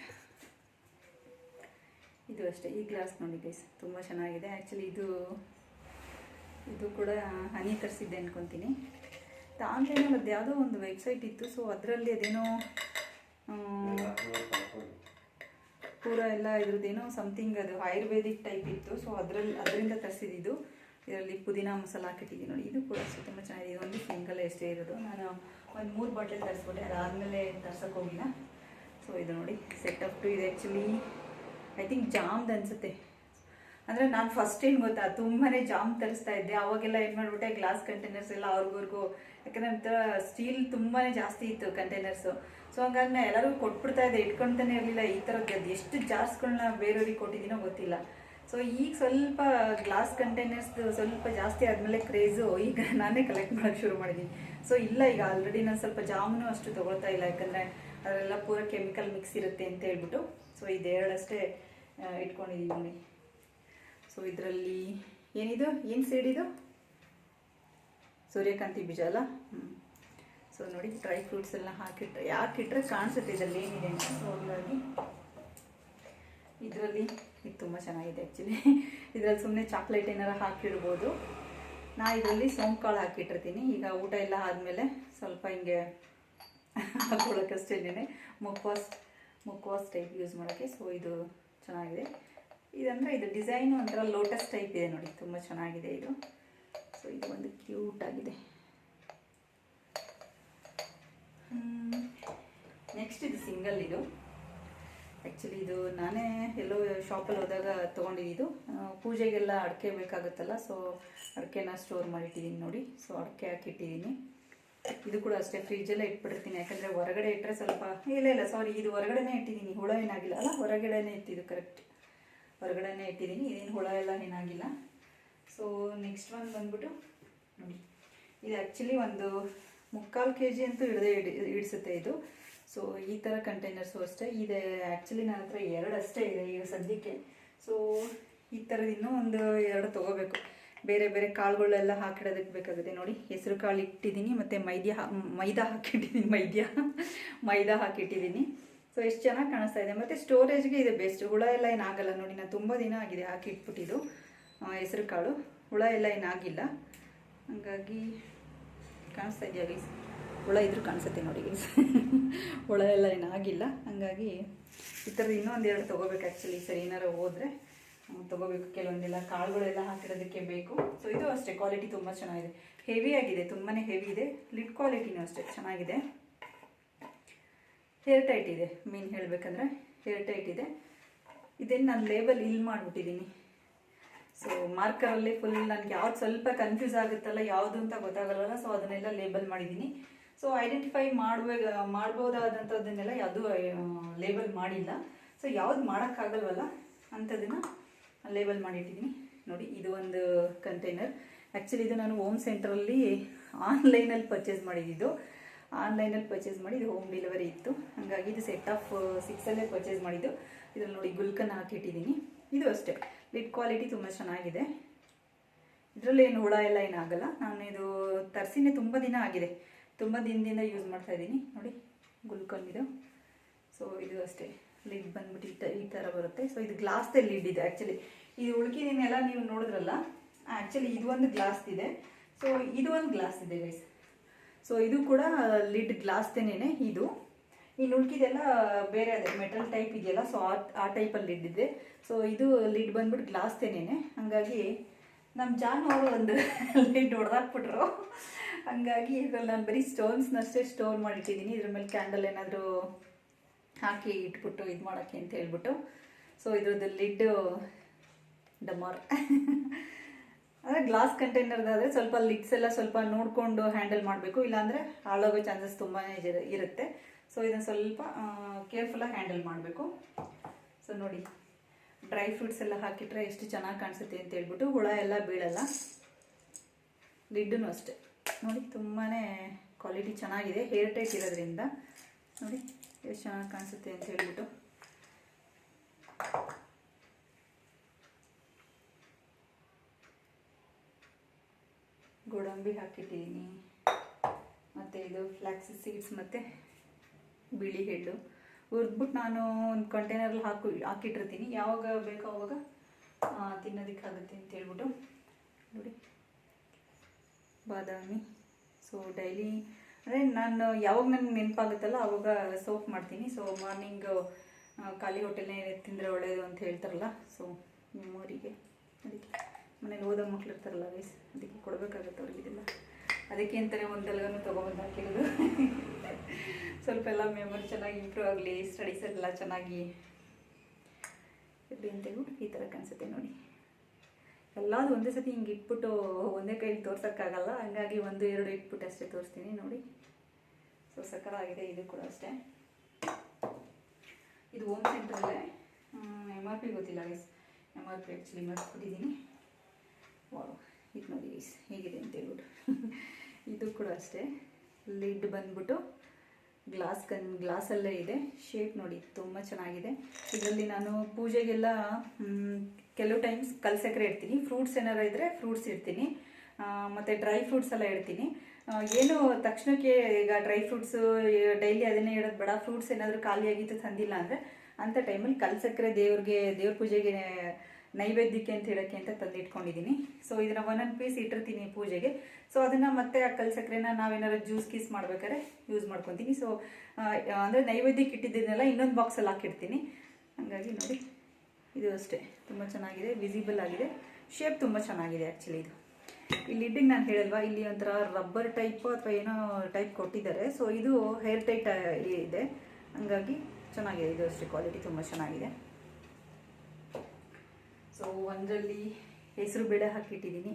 ಇದು ಅಷ್ಟೇ, ಈ ಗ್ಲಾಸ್ ನೋಡಿ ಗೈಸ್ ತುಂಬ ಚೆನ್ನಾಗಿದೆ. ಆ್ಯಕ್ಚುಲಿ ಇದು ಕೂಡ ಹನಿ ತರಿಸಿದ್ದೆ ಅನ್ಕೊತೀನಿ. ಆನ್ಲೈನಲ್ಲಿ ಅದು ಯಾವುದೋ ಒಂದು ವೆಬ್ಸೈಟ್ ಇತ್ತು. ಸೊ ಅದರಲ್ಲಿ ಅದೇನೋ ಪೂರ ಎಲ್ಲ ಇದ್ರದ್ದೇನೋ ಸಮಥಿಂಗ್ ಅದು ಆಯುರ್ವೇದಿಕ್ ಟೈಪ್ ಇತ್ತು. ಸೊ ಅದರಿಂದ ತರಿಸಿದ್ದು. ಇದರಲ್ಲಿ ಪುದೀನ ಮಸಾಲ ಹಾಕಿಟ್ಟಿದ್ದೀನಿ ನೋಡಿ. ಇದು ಕೂಡ ಅಷ್ಟೇ ತುಂಬ ಚೆನ್ನಾಗಿದೆ. ಒಂದು ಸಿಂಗಲ್ ಎಷ್ಟೇ ಇರೋದು. ನಾನು ಒಂದು 3 ಬಾಟಲ್ ತರಿಸ್ಬಿಟ್ಟೆ, ಅದಾದಮೇಲೆ ತರ್ಸೋಕೆ ಹೋಗಿಲ್ಲ. ಸೊ ಇದು ನೋಡಿ ಸೆಟ್ ಆಫ್ 2 ಇದೆ. ಆ್ಯಕ್ಚುಲಿ ಐ ಥಿಂಕ್ ಜಾಮ್ದು ಅನಿಸುತ್ತೆ. ಅಂದರೆ ನಾನು ಫಸ್ಟ್ ಏನು ಗೊತ್ತಾ, ತುಂಬಾ ಜಾಮ್ ತರಿಸ್ತಾ ಇದ್ದೆ. ಅವಾಗೆಲ್ಲ ಏನು ಮಾಡಿಬಿಟ್ಟೆ, ಗ್ಲಾಸ್ ಕಂಟೈನರ್ಸ್ ಎಲ್ಲ ಅವ್ರಿಗೂ, ಯಾಕಂದರೆ ಒಂಥರ ಸ್ಟೀಲ್ ತುಂಬಾ ಜಾಸ್ತಿ ಇತ್ತು ಕಂಟೈನರ್ಸು. ಸೊ ಹಂಗಾಗಿ ನಾನು ಎಲ್ಲರಿಗೂ ಕೊಟ್ಬಿಡ್ತಾ ಇದ್ದೆ, ಇಟ್ಕೊಳ್ತಾನೆ ಇರಲಿಲ್ಲ. ಈ ಥರದ್ದು ಅದು ಎಷ್ಟು ಜಾರ್ಸ್ಗಳನ್ನ ಬೇರೆಯವ್ರಿಗೆ ಕೊಟ್ಟಿದ್ದೀನೋ ಗೊತ್ತಿಲ್ಲ. ಸೊ ಈಗ ಸ್ವಲ್ಪ ಗ್ಲಾಸ್ ಕಂಟೈನರ್ಸ್ದು ಸ್ವಲ್ಪ ಜಾಸ್ತಿ ಆದಮೇಲೆ ಕ್ರೇಜು ಈಗ ನಾನೇ ಕಲೆಕ್ಟ್ ಮಾಡೋಕ್ಕೆ ಶುರು ಮಾಡಿದ್ದೀನಿ. ಸೊ ಇಲ್ಲ, ಈಗ ಆಲ್ರೆಡಿ ನಾನು ಸ್ವಲ್ಪ ಜಾಮೂನು ಅಷ್ಟು ತೊಗೊಳ್ತಾ ಇಲ್ಲ, ಯಾಕಂದರೆ ಅದರೆಲ್ಲ ಪೂರ ಕೆಮಿಕಲ್ ಮಿಕ್ಸ್ ಇರುತ್ತೆ ಅಂತ ಹೇಳ್ಬಿಟ್ಟು. ಸೊ ಇದೆರಡಷ್ಟೇ ಇಟ್ಕೊಂಡಿದ್ದೀನಿ ನೋಡಿ. ಸೊ ಇದರಲ್ಲಿ ಏನಿದು, ಏನು ಸೀಡಿದು, ಸೂರ್ಯಕಾಂತಿ ಬೀಜ ಅಲ್ಲ. ಸೊ ನೋಡಿ ಡ್ರೈ ಫ್ರೂಟ್ಸ್ ಎಲ್ಲ ಹಾಕಿಟ್ರೆ, ಯಾಕಿಟ್ರೆ ಕಾಣಿಸುತ್ತೆ ಇದರಲ್ಲಿ ಏನಿದೆ ಅಂತ. ಸೊ ಹಂಗಾಗಿ ಇದರಲ್ಲಿ ಇದು ತುಂಬ ಚೆನ್ನಾಗಿದೆ. ಆ್ಯಕ್ಚುಲಿ ಇದರಲ್ಲಿ ಸುಮ್ಮನೆ ಚಾಕ್ಲೇಟ್ ಏನಾರು ಹಾಕಿಡ್ಬೋದು. ನಾ ಇದರಲ್ಲಿ ಸೋಂಕಾಳು ಹಾಕಿಟ್ಟಿರ್ತೀನಿ. ಈಗ ಊಟ ಎಲ್ಲ ಆದಮೇಲೆ ಸ್ವಲ್ಪ ಹಿಂಗೆ ಹಾಕೊಳ್ಳೋಕ್ಕಷ್ಟೇನೆ, ಮುಕ್ವಾಸ್ ಟೈಪ್ ಯೂಸ್ ಮಾಡೋಕ್ಕೆ. ಸೊ ಇದು ಚೆನ್ನಾಗಿದೆ. ಇದಂದರೆ ಇದು ಡಿಸೈನು ಒಂಥರ ಲೋಟಸ್ ಟೈಪ್ ಇದೆ ನೋಡಿ, ತುಂಬ ಚೆನ್ನಾಗಿದೆ ಇದು. ಸೊ ಇದು ಒಂದು ಕ್ಯೂಟ್ ಆಗಿದೆ. ನೆಕ್ಸ್ಟ್ ಇದು ಸಿಂಗಲ್. ಇದು ಆ್ಯಕ್ಚುಲಿ ಇದು ನಾನೇ ಎಲ್ಲೋ ಶಾಪಲ್ಲಿ ಹೋದಾಗ ತೊಗೊಂಡಿದ್ದು. ಪೂಜೆಗೆಲ್ಲ ಅಡಿಕೆ ಬೇಕಾಗುತ್ತಲ್ಲ, ಸೊ ಅಡಿಕೆನ ಸ್ಟೋರ್ ಮಾಡಿಟ್ಟಿದ್ದೀನಿ ನೋಡಿ. ಸೊ ಅಡಿಕೆ ಹಾಕಿಟ್ಟಿದ್ದೀನಿ. ಇದು ಕೂಡ ಅಷ್ಟೇ ಫ್ರಿಜ್ಜಲ್ಲೇ ಇಟ್ಬಿಡ್ತೀನಿ, ಯಾಕಂದರೆ ಹೊರಗಡೆ ಇಟ್ಟರೆ ಸ್ವಲ್ಪ ಇಲ್ಲ ಸಾರಿ, ಇದು ಹೊರಗಡೆನೇ ಇಟ್ಟಿದ್ದೀನಿ. ಹುಳ ಏನಾಗಿಲ್ಲ ಅಲ್ಲ, ಹೊರಗಡೆನೇ ಇಟ್ಟಿದ್ದು, ಕರೆಕ್ಟ್ ಹೊರಗಡೆನೇ ಇಟ್ಟಿದ್ದೀನಿ. ಇದೇನು ಹುಳ ಎಲ್ಲ ಏನಾಗಿಲ್ಲ. ಸೊ ನೆಕ್ಸ್ಟ್ ಒಂದು ಬಂದ್ಬಿಟ್ಟು ನೋಡಿ, ಇದು ಆ್ಯಕ್ಚುಲಿ ಒಂದು 3/4 kg ಅಂತೂ ಹಿಡಿಸುತ್ತೆ ಇದು. ಸೊ ಈ ಥರ ಕಂಟೈನರ್ಸು ಅಷ್ಟೇ ಇದೆ. ಆ್ಯಕ್ಚುಲಿ ನನ್ನ ಹತ್ರ 2 ಅಷ್ಟೇ ಇದೆ ಈಗ ಸದ್ಯಕ್ಕೆ. ಸೊ ಈ ಥರದ್ದು ಇನ್ನೂ ಒಂದು 2 ತೊಗೋಬೇಕು. ಬೇರೆ ಬೇರೆ ಕಾಳುಗಳೆಲ್ಲ ಹಾಕಿಡೋದಕ್ಕೆ ಬೇಕಾಗುತ್ತೆ ನೋಡಿ. ಹೆಸರು ಕಾಳು ಇಟ್ಟಿದ್ದೀನಿ, ಮತ್ತು ಮೈದಾ ಹಾಕಿಟ್ಟಿದ್ದೀನಿ. ಸೊ ಎಷ್ಟು ಚೆನ್ನಾಗಿ ಕಾಣಿಸ್ತಾ ಇದೆ. ಮತ್ತು ಸ್ಟೋರೇಜ್ಗೆ ಇದೆ ಬೆಸ್ಟ್. ಹುಳ ಎಲ್ಲ ಏನಾಗಲ್ಲ ನೋಡಿ. ನಾನು ತುಂಬ ದಿನ ಆಗಿದೆ ಹಾಕಿ ಇಟ್ಬಿಟ್ಟಿದ್ದು ಹೆಸರು ಕಾಳು. ಹುಳ ಎಲ್ಲ ಏನಾಗಿಲ್ಲ, ಹಾಗಾಗಿ ಕಾಣಿಸ್ತಾ ಇದೆಯಾ ಗೈಸ್? ಹುಳ ಇದ್ರೂ ಕಾಣಿಸುತ್ತೆ ನೋಡಿ ಗೈಸ್. ಹುಳ ಎಲ್ಲ ಏನಾಗಿಲ್ಲ. ಹಾಗಾಗಿ ಈ ಥರದ್ದು ಇನ್ನೊಂದು 2 ತೊಗೋಬೇಕು. ಆ್ಯಕ್ಚುಲಿ ಸರಿ ಏನಾರು ಹೋದರೆ ತೊಗೋಬೇಕು. ಕೆಲವೊಂದೆಲ್ಲ ಕಾಳುಗಳೆಲ್ಲ ಹಾಕಿರೋದಕ್ಕೆ ಬೇಕು. ಸೊ ಇದು ಅಷ್ಟೇ ಕ್ವಾಲಿಟಿ ತುಂಬ ಚೆನ್ನಾಗಿದೆ. ಹೆವಿ ಆಗಿದೆ, ತುಂಬಾ ಹೆವಿ ಇದೆ. ಲಿಡ್ ಕ್ವಾಲಿಟಿನೂ ಅಷ್ಟೇ ಚೆನ್ನಾಗಿದೆ. ಹೇರ್ ಟೈಟ್ ಇದೆ, ಮೀನು ಹೇಳಬೇಕಂದ್ರೆ ಹೇರ್ ಟೈಟ್ ಇದೆ. ಇದೇನು ನಾನು ಲೇಬಲ್ ಇಲ್ಲಿ ಮಾಡಿಬಿಟ್ಟಿದ್ದೀನಿ. ಸೊ ಮಾರ್ಕರಲ್ಲಿ ಫುಲ್ ನನಗೆ ಯಾವ್ದು ಸ್ವಲ್ಪ ಕನ್ಫ್ಯೂಸ್ ಆಗುತ್ತಲ್ಲ, ಯಾವುದು ಅಂತ ಗೊತ್ತಾಗಲ್ಲ. ಸೊ ಅದನ್ನೆಲ್ಲ ಲೇಬಲ್ ಮಾಡಿದ್ದೀನಿ. ಸೊ ಐಡೆಂಟಿಫೈ ಮಾಡ್ಬೋದಾದಂಥದ್ದನ್ನೆಲ್ಲ ಯಾವುದೂ ಲೇಬಲ್ ಮಾಡಿಲ್ಲ. ಸೊ ಯಾವ್ದು ಮಾಡೋಕ್ಕಾಗಲ್ವಲ್ಲ ಅಂಥದ್ದನ್ನು ಲೇಬಲ್ ಮಾಡಿಟ್ಟಿದ್ದೀನಿ ನೋಡಿ. ಇದು ಒಂದು ಕಂಟೈನರ್. ಆ್ಯಕ್ಚುಲಿ ಇದು ನಾನು ಹೋಮ್ ಸೆಂಟ್ರಲ್ಲಿ ಆನ್ಲೈನಲ್ಲಿ ಪರ್ಚೇಸ್ ಮಾಡಿದ್ದು. ಆನ್ಲೈನಲ್ಲಿ ಪರ್ಚೇಸ್ ಮಾಡಿ ಇದು ಹೋಮ್ ಡೆಲಿವರಿ ಇತ್ತು. ಹಾಗಾಗಿ ಇದು ಸೆಟ್ ಆಫ್ 6 ಪರ್ಚೇಸ್ ಮಾಡಿದ್ದು. ಇದರಲ್ಲಿ ನೋಡಿ ಗುಲ್ಕನ್ ಹಾಕಿಟ್ಟಿದ್ದೀನಿ. ಇದು ಅಷ್ಟೇ ಲಿಡ್ ಕ್ವಾಲಿಟಿ ತುಂಬ ಚೆನ್ನಾಗಿದೆ. ಇದರಲ್ಲಿ ಏನು ಹುಳ ಎಲ್ಲ ಏನಾಗಲ್ಲ. ನಾನು ಇದು ತರಿಸಿನೇ ತುಂಬ ದಿನ ಆಗಿದೆ, ತುಂಬ ದಿನದಿಂದ ಯೂಸ್ ಮಾಡ್ತಾ ಇದ್ದೀನಿ. ನೋಡಿ ಗುಲ್ಕನ್ ಇದು. ಸೊ ಇದು ಅಷ್ಟೇ ಲಿಡ್ ಬಂದ್ಬಿಟ್ಟು ಈ ಥರ ಬರುತ್ತೆ. ಸೊ ಇದು ಗ್ಲಾಸ್ದೇ ಲಿಡ್ ಇದೆ ಆ್ಯಕ್ಚುಲಿ. ಇದು ಉಳ್ಕಿದನ್ನೆಲ್ಲ ನೀವು ನೋಡಿದ್ರಲ್ಲ, ಆ್ಯಕ್ಚುಲಿ ಇದು ಒಂದು ಗ್ಲಾಸ್ ಇದೆ. ಸೊ ಇದು ಒಂದು ಗ್ಲಾಸ್ ಇದೆ ಗೈಸ್. ಸೊ ಇದು ಕೂಡ ಲಿಡ್ ಗ್ಲಾಸ್ದೇನೆ ಇದು. ಇನ್ನು ಉಳ್ಕಿದೆಲ್ಲ ಬೇರೆ ಅದೇ ಮೆಟಲ್ ಟೈಪ್ ಇದೆಯಲ್ಲ, ಸೊ ಆ ಟೈಪಲ್ಲಿ ಲಿಡ್ ಇದೆ. ಸೊ ಇದು ಲಿಡ್ ಬಂದ್ಬಿಟ್ಟು ಗ್ಲಾಸ್ದೇನೆ. ಹಾಗಾಗಿ ನಮ್ಮ ಜಾನು ಅವರು ಒಂದು ಲಿಡ್ ಹೊಡೆದಾಕ್ಬಿಟ್ರು. ಹಾಗಾಗಿ ಇದ್ರಲ್ಲಿ ನಾನು ಬರೀ ಸ್ಟೋನ್ಸ್ನಷ್ಟೇ ಸ್ಟೋರ್ ಮಾಡಿಟ್ಟಿದ್ದೀನಿ. ಇದ್ರ ಮೇಲೆ ಕ್ಯಾಂಡಲ್ ಏನಾದರೂ ಹಾಕಿ ಇಟ್ಬಿಟ್ಟು ಇದು ಮಾಡೋಕ್ಕೆ ಅಂತ ಹೇಳ್ಬಿಟ್ಟು. ಸೊ ಇದ್ರದ್ದು ಲಿಡ್ಡು ಡಮಾರ್. ಅಂದರೆ ಗ್ಲಾಸ್ ಕಂಟೈನರ್ದಾದರೆ ಸ್ವಲ್ಪ ಲಿಡ್ಸ್ ಎಲ್ಲ ಸ್ವಲ್ಪ ನೋಡಿಕೊಂಡು ಹ್ಯಾಂಡಲ್ ಮಾಡಬೇಕು, ಇಲ್ಲಾಂದರೆ ಹಾಳಾಗೋ ಚಾನ್ಸಸ್ ತುಂಬಾ ಇರುತ್ತೆ. ಸೊ ಇದನ್ನು ಸ್ವಲ್ಪ ಕೇರ್ಫುಲ್ಲಾಗಿ ಹ್ಯಾಂಡಲ್ ಮಾಡಬೇಕು. ಸೊ ನೋಡಿ ಡ್ರೈ ಫ್ರೂಟ್ಸ್ ಎಲ್ಲ ಹಾಕಿಟ್ರೆ ಎಷ್ಟು ಚೆನ್ನಾಗಿ ಕಾಣಿಸುತ್ತೆ ಅಂತ ಹೇಳ್ಬಿಟ್ಟು, ಹುಳ ಎಲ್ಲ ಬೀಳಲ್ಲ. ಲಿಡ್ಡೂ ಅಷ್ಟೇ ನೋಡಿ ತುಂಬಾ ಕ್ವಾಲಿಟಿ ಚೆನ್ನಾಗಿದೆ, ಹೇರ್ ಟೈಟ್ ಇರೋದ್ರಿಂದ ನೋಡಿ ಎಷ್ಟು ಚೆನ್ನಾಗಿ ಕಾಣಿಸುತ್ತೆ ಅಂತ ಹೇಳ್ಬಿಟ್ಟು. ಗೋಡಂಬಿ ಹಾಕಿಟ್ಟಿದ್ದೀನಿ, ಮತ್ತು ಇದು ಫ್ಲ್ಯಾಕ್ಸ್ ಸೀಡ್ಸ್ ಮತ್ತು ಬಿಳಿ ಎಳ್ಳು ಹುರಿದ್ಬಿಟ್ಟು ನಾನು ಒಂದು ಕಂಟೈನರಲ್ಲಿ ಹಾಕಿಟ್ಟಿರ್ತೀನಿ. ಯಾವಾಗ ಬೇಕೋ ಅವಾಗ ತಿನ್ನೋದಕ್ಕಾಗುತ್ತೆ ಅಂತ ಹೇಳ್ಬಿಟ್ಟು. ನೋಡಿ ಬಾದಾಮಿ. ಸೊ ಡೈಲಿ ಅಂದರೆ ನಾನು ಯಾವಾಗ ನನಗೆ ನೆನಪಾಗುತ್ತಲ್ಲ ಆವಾಗ ಸೋಪ್ ಮಾಡ್ತೀನಿ. ಸೊ ಮಾರ್ನಿಂಗ್ ಖಾಲಿ ಹೊಟ್ಟೆನೇ ತಿಂದರೆ ಒಳ್ಳೆಯದು ಅಂತ ಹೇಳ್ತಾರಲ್ಲ, ಸೊ ಮೆಮೊರಿಗೆ ಅದಕ್ಕೆ ಮನೇಲಿ ಓದೋ ಮಕ್ಳು ಇರ್ತಾರಲ್ಲ ವಯಸ್ಸು, ಅದಕ್ಕೆ ಕೊಡಬೇಕಾಗುತ್ತೆ ಅವ್ರಿಗಿದೆಲ್ಲ. ಅದಕ್ಕೆ ಅಂತಲೇ ಒಂದೆಲ್ಲನೂ ತೊಗೊಬಂದು ಹಾಕಿರೋದು. ಸ್ವಲ್ಪ ಎಲ್ಲ ಮೆಮೊರಿ ಚೆನ್ನಾಗಿ ಇಂಪ್ರೂವ್ ಆಗಲಿ, ಸ್ಟಡೀಸ್ ಎಲ್ಲ ಚೆನ್ನಾಗಿ ಇರಲಿ ಅಂತ ಹೇಳ್ಬಿಟ್ಟು ಈ ಥರ ಕಾಣಿಸುತ್ತೆ ನೋಡಿ. ಎಲ್ಲಾದು ಒಂದೇ ಸತಿ ಹಿಂಗೆ ಇಟ್ಬಿಟ್ಟು ಒಂದೇ ಕೈಲಿ ತೋರ್ಸೋಕ್ಕಾಗಲ್ಲ, ಹಂಗಾಗಿ 1-2 ಇಟ್ಬಿಟ್ಟು ಅಷ್ಟೇ ತೋರಿಸ್ತೀನಿ ನೋಡಿ. ಸೊ ಸಕ್ಕತ್ತಾಗಿದೆ. ಇದು ಕೂಡ ಅಷ್ಟೇ. ಇದು ಹೋಮ್ ಸೆಂಟ್ರಲ್ಲೇ MRP ಗೊತ್ತಿಲ್ಲ ಗೈಸ್. MRP ಆ್ಯಕ್ಚುಲಿ ಮರ್ತ್ಬಿಟ್ಟಿದ್ದೀನಿ. ಇದು ನೋಡಿ ಗೈಸ್ ಹೇಗಿದೆ ಅಂತ ಹೇಳ್ಬಿಟ್ಟು. ಇದು ಕೂಡ ಅಷ್ಟೇ ಲಿಡ್ ಬಂದ್ಬಿಟ್ಟು ಗ್ಲಾಸಲ್ಲೇ ಇದೆ. ಶೇಪ್ ನೋಡಿ ತುಂಬ ಚೆನ್ನಾಗಿದೆ. ಇದರಲ್ಲಿ ನಾನು ಪೂಜೆಗೆಲ್ಲ ಕೆಲವು ಟೈಮ್ಸ್ ಕಲ್ಸಕ್ಕರೆ ಇಡ್ತೀನಿ, ಫ್ರೂಟ್ಸ್ ಏನಾರು ಇದ್ದರೆ ಫ್ರೂಟ್ಸ್ ಇಡ್ತೀನಿ, ಮತ್ತು ಡ್ರೈ ಫ್ರೂಟ್ಸ್ ಎಲ್ಲ ಇಡ್ತೀನಿ. ಏನು ತಕ್ಷಣಕ್ಕೆ ಈಗ ಡ್ರೈ ಫ್ರೂಟ್ಸು ಡೈಲಿ ಅದನ್ನೇ ಇಡೋದು ಬೇಡ, ಫ್ರೂಟ್ಸ್ ಏನಾದರೂ ಖಾಲಿಯಾಗಿತ್ತು ತಂದಿಲ್ಲ ಅಂದರೆ ಅಂಥ ಟೈಮಲ್ಲಿ ಕಲ್ಸಕ್ಕರೆ ದೇವ್ರ ಪೂಜೆಗೆ ನೈವೇದ್ಯಕ್ಕೆ ಅಂತ ಹೇಳೋಕ್ಕೆ ಅಂತ ತಂದು ಇಟ್ಕೊಂಡಿದ್ದೀನಿ. ಸೊ ಇದನ್ನು 1 ಪೀಸ್ ಇಟ್ಟಿರ್ತೀನಿ ಪೂಜೆಗೆ. ಸೊ ಅದನ್ನು ಮತ್ತೆ ಆ ಕಲ್ಸಕ್ಕರೆನ ನಾವೇನಾದ್ರು ಜ್ಯೂಸ್ ಗೀಸ್ ಮಾಡ್ಬೇಕಾದ್ರೆ ಯೂಸ್ ಮಾಡ್ಕೊತೀನಿ. ಸೊ ಅಂದರೆ ನೈವೇದ್ಯಕ್ಕೆ ಇಟ್ಟಿದ್ದನ್ನೆಲ್ಲ ಇನ್ನೊಂದು ಬಾಕ್ಸಲ್ಲಿ ಹಾಕಿಡ್ತೀನಿ. ಹಾಗಾಗಿ ನೋಡಿ ಇದು ಅಷ್ಟೇ ತುಂಬ ಚೆನ್ನಾಗಿದೆ, ವಿಸಿಬಲ್ ಆಗಿದೆ, ಶೇಪ್ ತುಂಬ ಚೆನ್ನಾಗಿದೆ ಆ್ಯಕ್ಚುಲಿ. ಇದು ಈ ಲಿಡ್ಡಿಗೆ ನಾನು ಹೇಳಲ್ವಾ, ಇಲ್ಲಿ ಒಂಥರ ರಬ್ಬರ್ ಟೈಪು ಅಥವಾ ಏನೋ ಟೈಪ್ ಕೊಟ್ಟಿದ್ದಾರೆ. ಸೊ ಇದು ಹೇರ್ ಟೈಟ್ ಇದೆ, ಹಂಗಾಗಿ ಚೆನ್ನಾಗಿದೆ. ಇದು ಅಷ್ಟೇ ಕ್ವಾಲಿಟಿ ತುಂಬ ಚೆನ್ನಾಗಿದೆ. ಸೊ ಒಂದರಲ್ಲಿ ಹೆಸರು ಬೇಳೆ ಹಾಕಿಟ್ಟಿದ್ದೀನಿ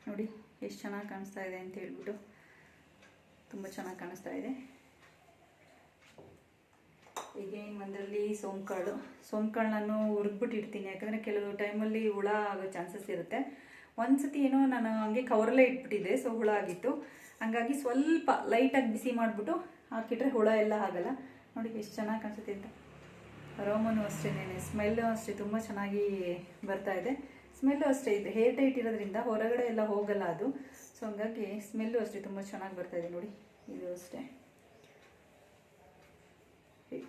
ನೋಡಿ ಎಷ್ಟು ಚೆನ್ನಾಗಿ ಕಾಣಿಸ್ತಾ ಇದೆ ಅಂತ ಹೇಳ್ಬಿಟ್ಟು, ತುಂಬ ಚೆನ್ನಾಗಿ ಕಾಣಿಸ್ತಾ ಇದೆ. ಈಗೇನು ಒಂದರಲ್ಲಿ ಸೋಂಕಾಳು ನಾನು ಹುರಿದ್ಬಿಟ್ಟು ಇಡ್ತೀನಿ, ಯಾಕಂದರೆ ಕೆಲವು ಟೈಮಲ್ಲಿ ಹುಳ ಆಗೋ ಚಾನ್ಸಸ್ ಇರುತ್ತೆ. ಒಂದು ಸತಿ ಏನೋ ನಾನು ಹಂಗೆ ಕವರಲ್ಲೇ ಇಟ್ಬಿಟ್ಟಿದ್ದೆ, ಸೊ ಹುಳ ಆಗಿತ್ತು. ಹಂಗಾಗಿ ಸ್ವಲ್ಪ ಲೈಟಾಗಿ ಬಿಸಿ ಮಾಡಿಬಿಟ್ಟು ಹಾಕಿಟ್ರೆ ಹುಳ ಎಲ್ಲ ಆಗಲ್ಲ. ನೋಡಿ ಎಷ್ಟು ಚೆನ್ನಾಗಿ ಕಾಣಿಸುತ್ತೆ ಅಂತ. ಅರೋಮನು ಅಷ್ಟೇ, ಸ್ಮೆಲ್ಲು ಅಷ್ಟೇ ತುಂಬ ಚೆನ್ನಾಗಿ ಬರ್ತಾ ಇದೆ. ಸ್ಮೆಲ್ಲು ಅಷ್ಟೇ ಇದೆ, ಹೇರ್ ಟೈಟ್ ಇರೋದ್ರಿಂದ ಹೊರಗಡೆ ಎಲ್ಲ ಹೋಗಲ್ಲ ಅದು. ಸೊ ಹಂಗಾಗಿ ಸ್ಮೆಲ್ಲು ಅಷ್ಟೇ ತುಂಬ ಚೆನ್ನಾಗಿ ಬರ್ತಾ ಇದೆ ನೋಡಿ. ಇದು ಅಷ್ಟೇ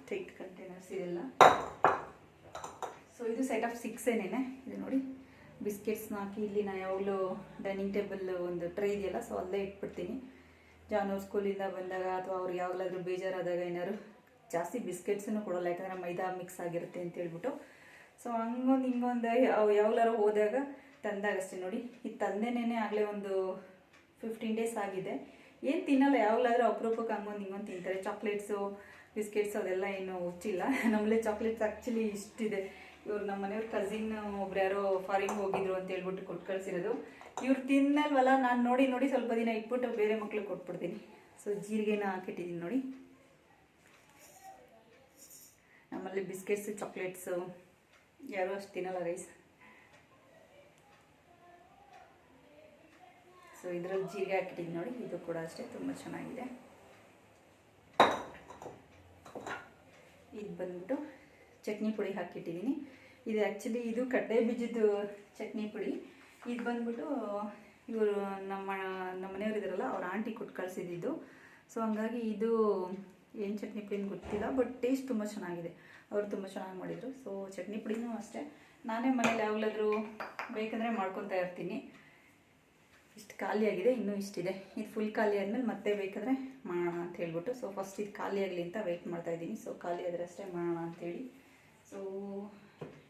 ಟೈಟ್ ಕಂಟೈನರ್ಸ್ ಇದೆಲ್ಲ. ಸೊ ಇದು ಸೆಟ್ ಆಫ್ 6 ಇದು ನೋಡಿ. ಬಿಸ್ಕೆಟ್ಸ್ನ ಹಾಕಿ ಇಲ್ಲಿ ನಾನು ಯಾವಾಗಲೂ ಡೈನಿಂಗ್ ಟೇಬಲ್ ಒಂದು ಟ್ರೇ ಇದೆಯಲ್ಲ, ಸೊ ಅಲ್ಲೇ ಇಟ್ಬಿಡ್ತೀನಿ. ಜಾನವ್ರು ಸ್ಕೂಲಿಂದ ಬಂದಾಗ ಅಥವಾ ಅವ್ರಿಗೆ ಯಾವಾಗಲಾದ್ರೂ ಬೇಜಾರಾದಾಗ ಏನಾದ್ರು ಜಾಸ್ತಿ ಬಿಸ್ಕೆಟ್ಸನ್ನು ಕೊಡೋಲ್ಲ, ಯಾಕಂದರೆ ಮೈದಾ ಮಿಕ್ಸ್ ಆಗಿರುತ್ತೆ ಅಂತ ಹೇಳ್ಬಿಟ್ಟು. ಸೊ ಹಂಗೊಂದು ಹಿಂಗೊಂದು ಯಾವಾಗಲಾರು ಹೋದಾಗ ತಂದಾಗಷ್ಟೇ ನೋಡಿ. ಇದು ತಂದೇನೇ ಆಗಲೇ ಒಂದು 15 ಡೇಸ್ ಆಗಿದೆ. ಏನು ತಿನ್ನಲ್ಲ, ಯಾವಾಗಲಾದ್ರೂ ಅಪರೂಪಕ್ಕೆ ಹಂಗೊಂದು ಹಿಂಗೊಂದು ತಿಂತಾರೆ. ಚಾಕ್ಲೇಟ್ಸು ಬಿಸ್ಕೆಟ್ಸು ಅದೆಲ್ಲ ಏನು ಹುಚ್ಚಿಲ್ಲ. ನಮ್ಮಲ್ಲೇ ಚಾಕ್ಲೇಟ್ಸ್ ಆ್ಯಕ್ಚುಲಿ ಇಷ್ಟಿದೆ. ಇವ್ರು ನಮ್ಮ ಮನೆಯವ್ರ ಕಸಿನ್ ಒಬ್ರು ಯಾರೋ ಫಾರಿನ್ ಹೋಗಿದ್ರು ಅಂತ ಹೇಳ್ಬಿಟ್ಟು ಕೊಟ್ಟು ಕಳಿಸಿರೋದು. ಇವ್ರು ತಿನ್ನಲ್ವಲ್ಲ, ನಾನು ನೋಡಿ ಸ್ವಲ್ಪ ದಿನ ಇಟ್ಬಿಟ್ಟು ಬೇರೆ ಮಕ್ಳಿಗೆ ಕೊಟ್ಬಿಡ್ತೀನಿ. ಸೊ ಜೀರಿಗೆನ ಹಾಕಿಟ್ಟಿದ್ದೀನಿ ನೋಡಿ. ನಮ್ಮಲ್ಲಿ ಬಿಸ್ಕೆಟ್ಸು ಚಾಕ್ಲೇಟ್ಸು ಯಾರೂ ಅಷ್ಟು ತಿನ್ನಲ್ಲ ರೈಸ್. ಸೊ ಇದರಲ್ಲಿ ಜೀರಿಗೆ ಹಾಕಿಟ್ಟಿದ್ದೀನಿ ನೋಡಿ. ಇದು ಕೂಡ ಅಷ್ಟೇ ತುಂಬ ಚೆನ್ನಾಗಿದೆ. ಬಂದ್ಬಿಟ್ಟು ಚಟ್ನಿ ಪುಡಿ ಹಾಕಿಟ್ಟಿದ್ದೀನಿ. ಇದು ಆ್ಯಕ್ಚುಲಿ ಇದು ಕಡಲೆ ಬೀಜದ ಚಟ್ನಿ ಪುಡಿ. ಇದು ಬಂದ್ಬಿಟ್ಟು ಇವರು ನಮ್ಮ ಮನೆಯವ್ರು ಇದ್ದಾರಲ್ಲ ಅವ್ರ ಆಂಟಿ ಕೊಟ್ಟು ಕಳಿಸಿದ್ದು. ಸೊ ಹಂಗಾಗಿ ಇದು ಏನು ಚಟ್ನಿ ಪುಡಿನ ಗೊತ್ತಿಲ್ಲ, ಬಟ್ ಟೇಸ್ಟ್ ತುಂಬ ಚೆನ್ನಾಗಿದೆ. ಅವರು ತುಂಬ ಚೆನ್ನಾಗಿ ಮಾಡಿದರು. ಸೊ ಚಟ್ನಿ ಪುಡಿನೂ ಅಷ್ಟೇ ನಾನೇ ಮನೇಲಿ ಯಾವಾಗಲಾದರೂ ಬೇಕಂದರೆ ಮಾಡ್ಕೊತಾ ಇರ್ತೀನಿ. ಇಷ್ಟು ಖಾಲಿಯಾಗಿದೆ, ಇನ್ನೂ ಇಷ್ಟಿದೆ. ಇದು ಫುಲ್ ಖಾಲಿ ಆದಮೇಲೆ ಮತ್ತೆ ಬೇಕಾದರೆ ಮಾಡೋಣ ಅಂತ ಹೇಳ್ಬಿಟ್ಟು, ಸೊ ಫಸ್ಟ್ ಇದು ಖಾಲಿ ಆಗಲಿ ಅಂತ ವೆಯ್ಟ್ ಮಾಡ್ತಾಯಿದ್ದೀನಿ. ಸೊ ಖಾಲಿ ಆದರೆ ಅಷ್ಟೇ ಮಾಡೋಣ ಅಂಥೇಳಿ. ಸೊ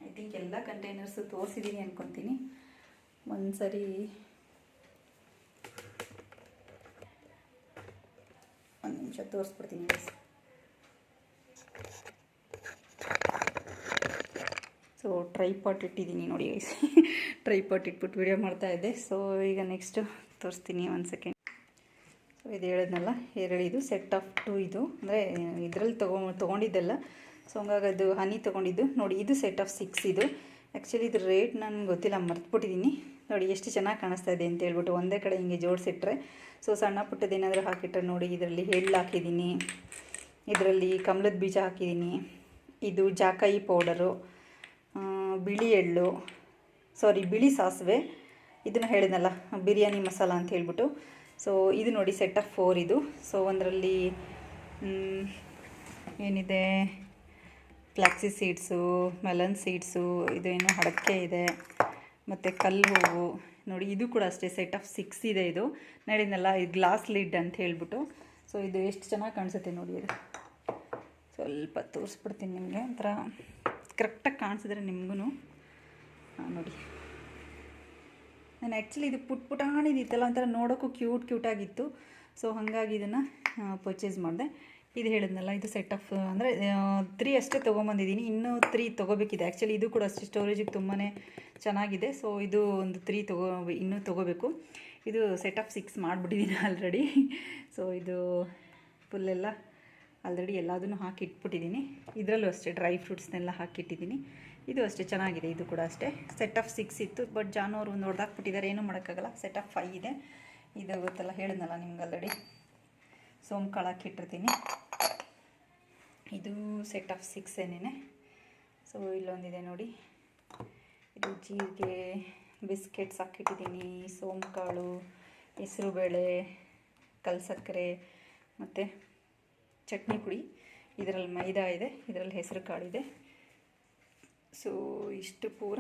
ಐ ಥಿಂಕ್ ಎಲ್ಲ ಕಂಟೈನರ್ಸು ತೋರಿಸಿದ್ದೀನಿ ಅಂದ್ಕೊತೀನಿ. ಒಂದು ಸರಿ ಒಂದು ನಿಮಿಷ ತೋರಿಸ್ಬಿಡ್ತೀನಿ. ಸೊ ಟ್ರೈಪಾಟ್ ಇಟ್ಟಿದ್ದೀನಿ ನೋಡಿ ಗೈಸ್. ಟ್ರೈಪಾಟ್ ಇಟ್ಬಿಟ್ಟು ವಿಡಿಯೋ ಮಾಡ್ತಾಯಿದ್ದೆ. ಸೊ ಈಗ ನೆಕ್ಸ್ಟು ತೋರಿಸ್ತೀನಿ, ಒಂದು ಸೆಕೆಂಡ್. ಸೊ ಇದು ಹೇಳಿದ್ನಲ್ಲ, ಇದು ಸೆಟ್ ಆಫ್ 2 ಇದು ಅಂದರೆ ಇದರಲ್ಲಿ ತೊಗೊಂಡಿದ್ದೆಲ್ಲ. ಸೊ ಹಂಗಾಗಿ ಅದು ಹನಿ ತೊಗೊಂಡಿದ್ದು ನೋಡಿ. ಇದು ಸೆಟ್ ಆಫ್ 6 ಇದು. ಆ್ಯಕ್ಚುಲಿ ಇದು ರೇಟ್ ನನಗೆ ಗೊತ್ತಿಲ್ಲ, ಮರ್ತ್ಬಿಟ್ಟಿದ್ದೀನಿ. ನೋಡಿ ಎಷ್ಟು ಚೆನ್ನಾಗಿ ಕಾಣಿಸ್ತಾ ಇದೆ ಅಂತ ಹೇಳ್ಬಿಟ್ಟು ಒಂದೇ ಕಡೆ ಹಿಂಗೆ ಜೋಡಿಸಿಟ್ರೆ. ಸೊ ಸಣ್ಣ ಪುಟ್ಟದೇನಾದರೂ ಹಾಕಿಟ್ರೆ ನೋಡಿ, ಇದರಲ್ಲಿ ಎಳ್ಳು ಹಾಕಿದ್ದೀನಿ, ಇದರಲ್ಲಿ ಕಮಲದ ಬೀಜ ಹಾಕಿದ್ದೀನಿ, ಇದು ಜಾಕಾಯಿ ಪೌಡರು, ಬಿಳಿ ಎಳ್ಳು, ಬಿಳಿ ಸಾಸಿವೆ, ಇದನ್ನು ಹೇಳಿದ್ನಲ್ಲ ಬಿರಿಯಾನಿ ಮಸಾಲ ಅಂತ ಹೇಳ್ಬಿಟ್ಟು. ಸೊ ಇದು ನೋಡಿ ಸೆಟ್ ಆಫ್ 4 ಇದು. ಸೊ ಒಂದರಲ್ಲಿ ಏನಿದೆ, ಫ್ಲಾಕ್ಸಿ ಸೀಡ್ಸು, ಮೆಲನ್ ಸೀಡ್ಸು, ಇದೇನು ಅಡಕೆ ಇದೆ, ಮತ್ತು ಕಲ್ಲು ಹೂವು ನೋಡಿ. ಇದು ಕೂಡ ಅಷ್ಟೇ ಸೆಟ್ ಆಫ್ 6 ಇದೆ. ಇದು ಹೇಳಿದ್ನಲ್ಲ, ಇದು ಗ್ಲಾಸ್ ಲಿಡ್ ಅಂತ ಹೇಳ್ಬಿಟ್ಟು. ಸೊ ಇದು ಎಷ್ಟು ಚೆನ್ನಾಗಿ ಕಾಣಿಸುತ್ತೆ ನೋಡಿ. ಇದು ಸ್ವಲ್ಪ ತೋರಿಸ್ಬಿಡ್ತೀನಿ ನಿಮಗೆ, ಒಂಥರ ಕರೆಕ್ಟಾಗಿ ಕಾಣಿಸಿದ್ರೆ ನಿಮಗೂ ನೋಡಿ. ನಾನು ಆ್ಯಕ್ಚುಲಿ ಇದು ಪುಟಾಣಿದಿತ್ತಲ್ಲ, ಒಂಥರ ನೋಡೋಕ್ಕೂ ಕ್ಯೂಟಾಗಿತ್ತು. ಸೊ ಹಾಗಾಗಿ ಇದನ್ನು ಪರ್ಚೇಸ್ ಮಾಡಿದೆ. ಇದು ಹೇಳಿದ್ನಲ್ಲ, ಇದು ಸೆಟ್ ಆಫ್ ಅಂದರೆ 3 ಅಷ್ಟೇ ತೊಗೊಂಬಂದಿದ್ದೀನಿ. ಇನ್ನೂ 3 ತೊಗೋಬೇಕಿದೆ. ಆ್ಯಕ್ಚುಲಿ ಇದು ಕೂಡ ಅಷ್ಟೇ ಸ್ಟೋರೇಜಿಗೆ ತುಂಬಾ ಚೆನ್ನಾಗಿದೆ. ಸೊ ಇದು ಒಂದು 3 ಇನ್ನೂ ತೊಗೋಬೇಕು. ಇದು ಸೆಟ್ ಆಫ್ 6 ಮಾಡಿಬಿಟ್ಟಿದ್ದೀನಿ ಆಲ್ರೆಡಿ. ಸೊ ಇದು ಫುಲ್ಲೆಲ್ಲ ಆಲ್ರೆಡಿ ಎಲ್ಲದನ್ನು ಹಾಕಿ ಇಟ್ಬಿಟ್ಟಿದ್ದೀನಿ. ಇದರಲ್ಲೂ ಅಷ್ಟೇ ಡ್ರೈ ಫ್ರೂಟ್ಸ್ನೆಲ್ಲ ಹಾಕಿಟ್ಟಿದ್ದೀನಿ. ಇದು ಅಷ್ಟೇ ಚೆನ್ನಾಗಿದೆ. ಇದು ಕೂಡ ಅಷ್ಟೇ ಸೆಟ್ ಆಫ್ 6 ಇತ್ತು, ಬಟ್ ಜಾನವರು ಒಂದು ಹೊಡೆದಾಕ್ಬಿಟ್ಟಿದ್ದಾರೆ, ಏನೂ ಮಾಡೋಕ್ಕಾಗಲ್ಲ. ಸೆಟ್ ಆಫ್ 5 ಇದೆ. ಇದು ಗೊತ್ತಲ್ಲ, ಹೇಳಿದ್ನಲ್ಲ ನಿಮ್ಗೆ ಆಲ್ರೆಡಿ, ಸೋಂಕಾಳು ಹಾಕಿಟ್ಟಿರ್ತೀನಿ. ಇದು ಸೆಟ್ ಆಫ್ 6 ಏನೇನೆ. ಸೊ ಇಲ್ಲೊಂದಿದೆ ನೋಡಿ, ಇದು ಜೀರಿಗೆ, ಬಿಸ್ಕೆಟ್ಸ್ ಹಾಕಿಟ್ಟಿದ್ದೀನಿ, ಸೋಂಕಾಳು, ಹೆಸರುಬೇಳೆ, ಕಲ್ಸಕ್ಕರೆ ಮತ್ತು ಚಟ್ನಿ ಪುಡಿ. ಇದರಲ್ಲಿ ಮೈದಾ ಇದೆ, ಇದರಲ್ಲಿ ಹೆಸರು ಕಾಳಿದೆ. ಸೊ ಇಷ್ಟು ಪೂರ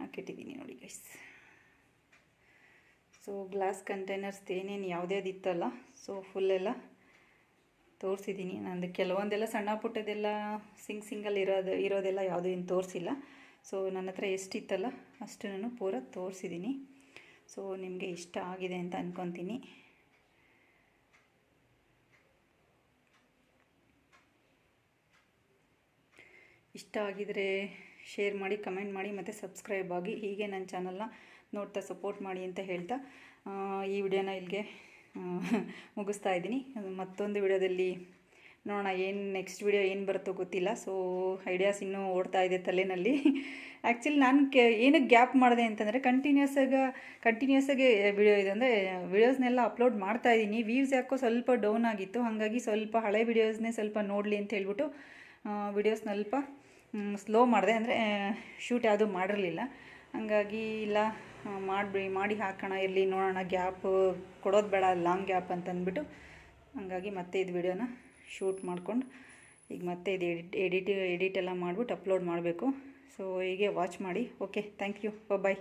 ಹಾಕಿಟ್ಟಿದ್ದೀನಿ ನೋಡಿ ಗೈಸ್. ಸೊ ಗ್ಲಾಸ್ ಕಂಟೈನರ್ಸ್ ಏನೇನು ಯಾವುದ್ಯಾವ್ದು ಇತ್ತಲ್ಲ, ಸೊ ಫುಲ್ಲೆಲ್ಲ ತೋರಿಸಿದ್ದೀನಿ. ನಂದು ಕೆಲವೊಂದೆಲ್ಲ ಸಣ್ಣ ಪುಟ್ಟದೆಲ್ಲ ಸಿಂಗಲ್ ಇರೋದೆಲ್ಲ ಯಾವುದೂ ಏನು ತೋರಿಸಿಲ್ಲ. ಸೊ ನನ್ನ ಹತ್ರ ಎಷ್ಟಿತ್ತಲ್ಲ ಅಷ್ಟು ನಾನು ಪೂರ ತೋರಿಸಿದ್ದೀನಿ. ಸೊ ನಿಮಗೆ ಇಷ್ಟ ಆಗಿದೆ ಅಂತ ಅಂದ್ಕೊತೀನಿ. ಇಷ್ಟ ಆಗಿದರೆ ಶೇರ್ ಮಾಡಿ, ಕಮೆಂಟ್ ಮಾಡಿ ಮತ್ತು ಸಬ್ಸ್ಕ್ರೈಬ್ ಆಗಿ. ಹೀಗೆ ನನ್ನ ಚಾನಲ್ನ ನೋಡ್ತಾ ಸಪೋರ್ಟ್ ಮಾಡಿ ಅಂತ ಹೇಳ್ತಾ ಈ ವಿಡಿಯೋನ ಇಲ್ಲಿಗೆ ಮುಗಿಸ್ತಾ ಇದ್ದೀನಿ. ಮತ್ತೊಂದು ವಿಡಿಯೋದಲ್ಲಿ ನೋಡೋಣ, ನೆಕ್ಸ್ಟ್ ವಿಡಿಯೋ ಏನು ಬರುತ್ತೋ ಗೊತ್ತಿಲ್ಲ. ಸೊ ಐಡಿಯಾಸ್ ಇನ್ನೂ ಓಡ್ತಾ ಇದೆ ತಲೆಯಲ್ಲಿ. ಆ್ಯಕ್ಚುಲಿ ನಾನು ಏನಕ್ಕೆ ಗ್ಯಾಪ್ ಮಾಡಿದೆ ಅಂತಂದರೆ ಕಂಟಿನ್ಯೂಸ್ ಆಗಿ ವಿಡಿಯೋ ಇದೆ ಅಂದರೆ ವಿಡಿಯೋಸ್ನೆಲ್ಲ ಅಪ್ಲೋಡ್ ಮಾಡ್ತಾಯಿದ್ದೀನಿ. ವ್ಯೂಸ್ ಯಾಕೋ ಸ್ವಲ್ಪ ಡೌನ್ ಆಗಿತ್ತು, ಹಾಗಾಗಿ ಸ್ವಲ್ಪ ಹಳೆ ವಿಡಿಯೋಸ್ನೇ ಸ್ವಲ್ಪ ನೋಡಲಿ ಅಂತ ಹೇಳ್ಬಿಟ್ಟು ವಿಡಿಯೋಸ್ ಸ್ವಲ್ಪ ಸ್ಲೋ ಮಾಡಿದೆ. ಅಂದರೆ ಶೂಟ್ ಯಾವುದೂ ಮಾಡಿರಲಿಲ್ಲ, ಹಾಗಾಗಿ ಇಲ್ಲ ಮಾಡಿ ಹಾಕೋಣ, ಇರಲಿ ನೋಡೋಣ, ಗ್ಯಾಪ್ ಕೊಡೋದು ಬೇಡ, ಲಾಂಗ್ ಗ್ಯಾಪ್ ಅಂತಂದ್ಬಿಟ್ಟು ಹಾಗಾಗಿ ಮತ್ತೆ ಇದು ವಿಡಿಯೋನ ಶೂಟ್ ಮಾಡ್ಕೊಂಡು ಈಗ ಮತ್ತೆ ಇದು ಎಡಿಟ್ ಎಲ್ಲ ಮಾಡಿಬಿಟ್ಟು ಅಪ್ಲೋಡ್ ಮಾಡಬೇಕು. ಸೊ ಹೀಗೆ ವಾಚ್ ಮಾಡಿ. Okay, thank you, bye.